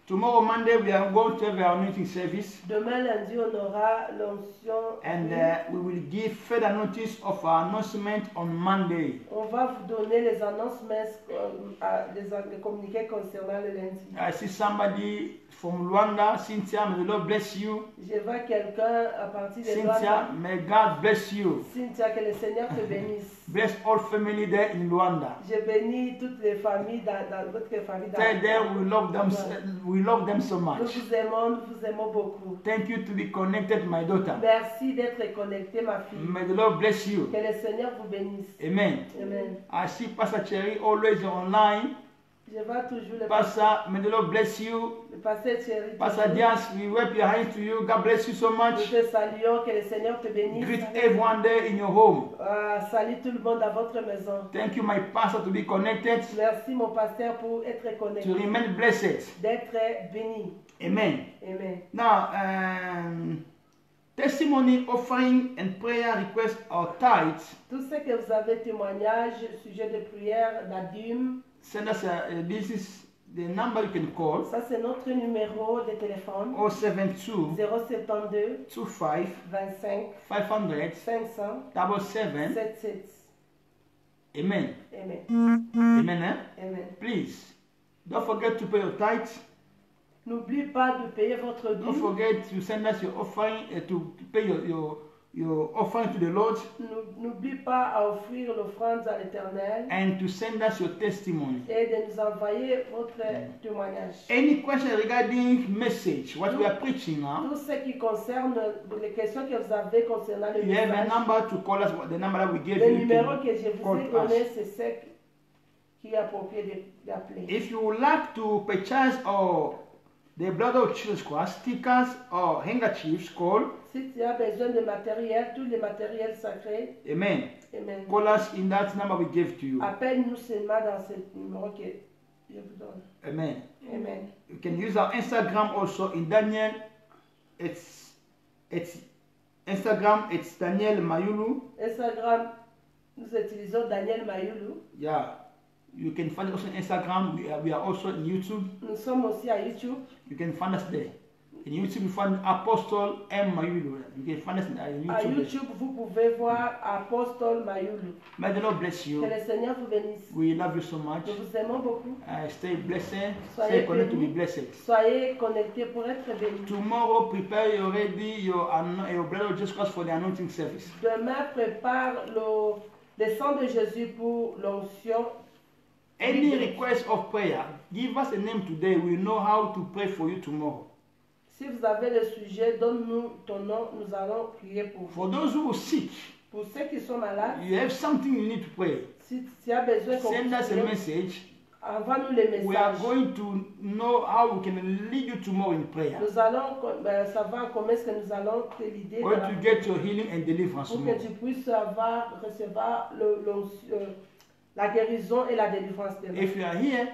S1: Tomorrow, Monday, we are going to have our meeting service.
S2: Demain lundi, on aura l'onction.
S1: And we will give further notice of our announcement on Monday.
S2: On va vous donner les annonces, les communiqués concernant le lundi.
S1: I see somebody from Rwanda. Cynthia, may the Lord bless you.
S2: Je vois quelqu'un à partir de
S1: Cynthia,
S2: Rwanda.
S1: may God bless you.
S2: Cynthia, que le Seigneur te bénisse.
S1: Bless all family there in Rwanda.
S2: Je bénis toutes les familles dans votre famille.
S1: Tell them we love them so
S2: Nous
S1: much.
S2: vous aimons beaucoup.
S1: Thank you to be connected, my daughter.
S2: Merci d'être connecté, ma fille.
S1: May the Lord bless you.
S2: Que le Seigneur vous bénisse.
S1: Amen.
S2: Amen.
S1: I see Pastor Cherry always online.
S2: Je vois toujours le
S1: Pastor, may the Lord bless you.
S2: pasteur Thierry.
S1: Pastor Diaz, we wave your hands to you. God bless you so
S2: Nous
S1: much.
S2: te saluons, que le Seigneur te bénisse.
S1: Greet everyone there in your home.
S2: Salut tout le monde à votre maison.
S1: Thank you, my pastor, to be connected,
S2: Merci mon pasteur pour être
S1: to
S2: connecté,
S1: remain blessed.
S2: d'être béni.
S1: Amen.
S2: Amen.
S1: Now, testimony, offering, and prayer requests or tithes.
S2: Tout ce que vous avez témoignage, sujet de prière, la dîme,
S1: Send us this is the number you can call.
S2: ça c'est notre numéro de téléphone.
S1: 072
S2: 072
S1: 25
S2: 25
S1: 500
S2: 500
S1: 77.
S2: 77.
S1: Amen.
S2: Amen.
S1: Amen. Eh?
S2: Amen.
S1: Please, don't forget to pay your tithes.
S2: N'oublie pas de payer votre
S1: Don't
S2: dîme.
S1: forget to send us your offering to pay your offering to the Lord,
S2: N'oublie pas à offrir l'offrande à l'Éternel
S1: and to send us your testimony.
S2: et de nous envoyer votre témoignage.
S1: Any question regarding message, what we are preaching now,
S2: Tout ce qui concerne les questions que vous avez concernant le
S1: you have a
S2: message,
S1: number to call us, the number that we gave
S2: le
S1: you.
S2: numéro
S1: You
S2: que je
S1: can
S2: vous
S1: call
S2: ai donné,
S1: us.
S2: c'est ce qui est approprié d'appeler.
S1: If you would like to purchase the blood of Jesus Christ, stickers or handkerchiefs, call.
S2: Si tu as besoin de matériel, tous les matériels sacrés,
S1: Amen.
S2: amen.
S1: Call us in that number we gave to you.
S2: Appelle-nous seulement dans ce numéro que je vous donne.
S1: Amen.
S2: Amen.
S1: You can use our Instagram also in Daniel. It's Instagram. It's Daniel Mayulu.
S2: Instagram, nous utilisons Daniel Mayulu.
S1: Yeah. You can find us on Instagram. We are also in YouTube.
S2: Nous sommes aussi à YouTube.
S1: You can find us there. In YouTube, you find Apostle M. Mayulu. You can find us on
S2: À
S1: YouTube.
S2: YouTube, vous pouvez voir Apostole Mayulu.
S1: May the Lord bless
S2: Que
S1: you.
S2: le Seigneur vous bénisse.
S1: We love you so much.
S2: Nous vous aimons beaucoup.
S1: Stay blessed.
S2: Soyez
S1: Stay connected to be
S2: bénis.
S1: blessed.
S2: Soyez connectés pour être bénis.
S1: Tomorrow, prepare already your blood of Jesus Christ for the anointing service.
S2: Demain, prépare le sang de Jésus pour l'onction.
S1: Any request of prayer, give us a name today. We know how to pray for you tomorrow.
S2: Si vous avez le sujet, donne-nous ton nom, nous allons prier pour vous.
S1: For those who are sick,
S2: Pour ceux qui sont malades,
S1: you have something you need to pray.
S2: si tu as besoin qu'on
S1: Send us a
S2: prie,
S1: message.
S2: envoie-nous les
S1: We are
S2: messages.
S1: going to know how we can lead you tomorrow in prayer.
S2: Nous allons savoir comment est-ce que nous allons te l'idée
S1: Going to get your healing and deliverance
S2: pour que
S1: tomorrow.
S2: tu puisses recevoir la guérison et la délivrance de
S1: If you are here,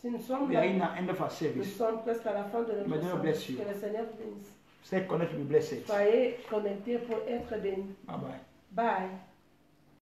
S2: Si nous sommes
S1: we
S2: là,
S1: are in the end of our
S2: nous
S1: service.
S2: sommes presque à la fin de notre
S1: May the Lord bless you.
S2: Que le Seigneur vous bénisse.
S1: Stay connected to be blessed.
S2: Soyez connectés pour être bénis.
S1: Bye bye.
S2: Bye.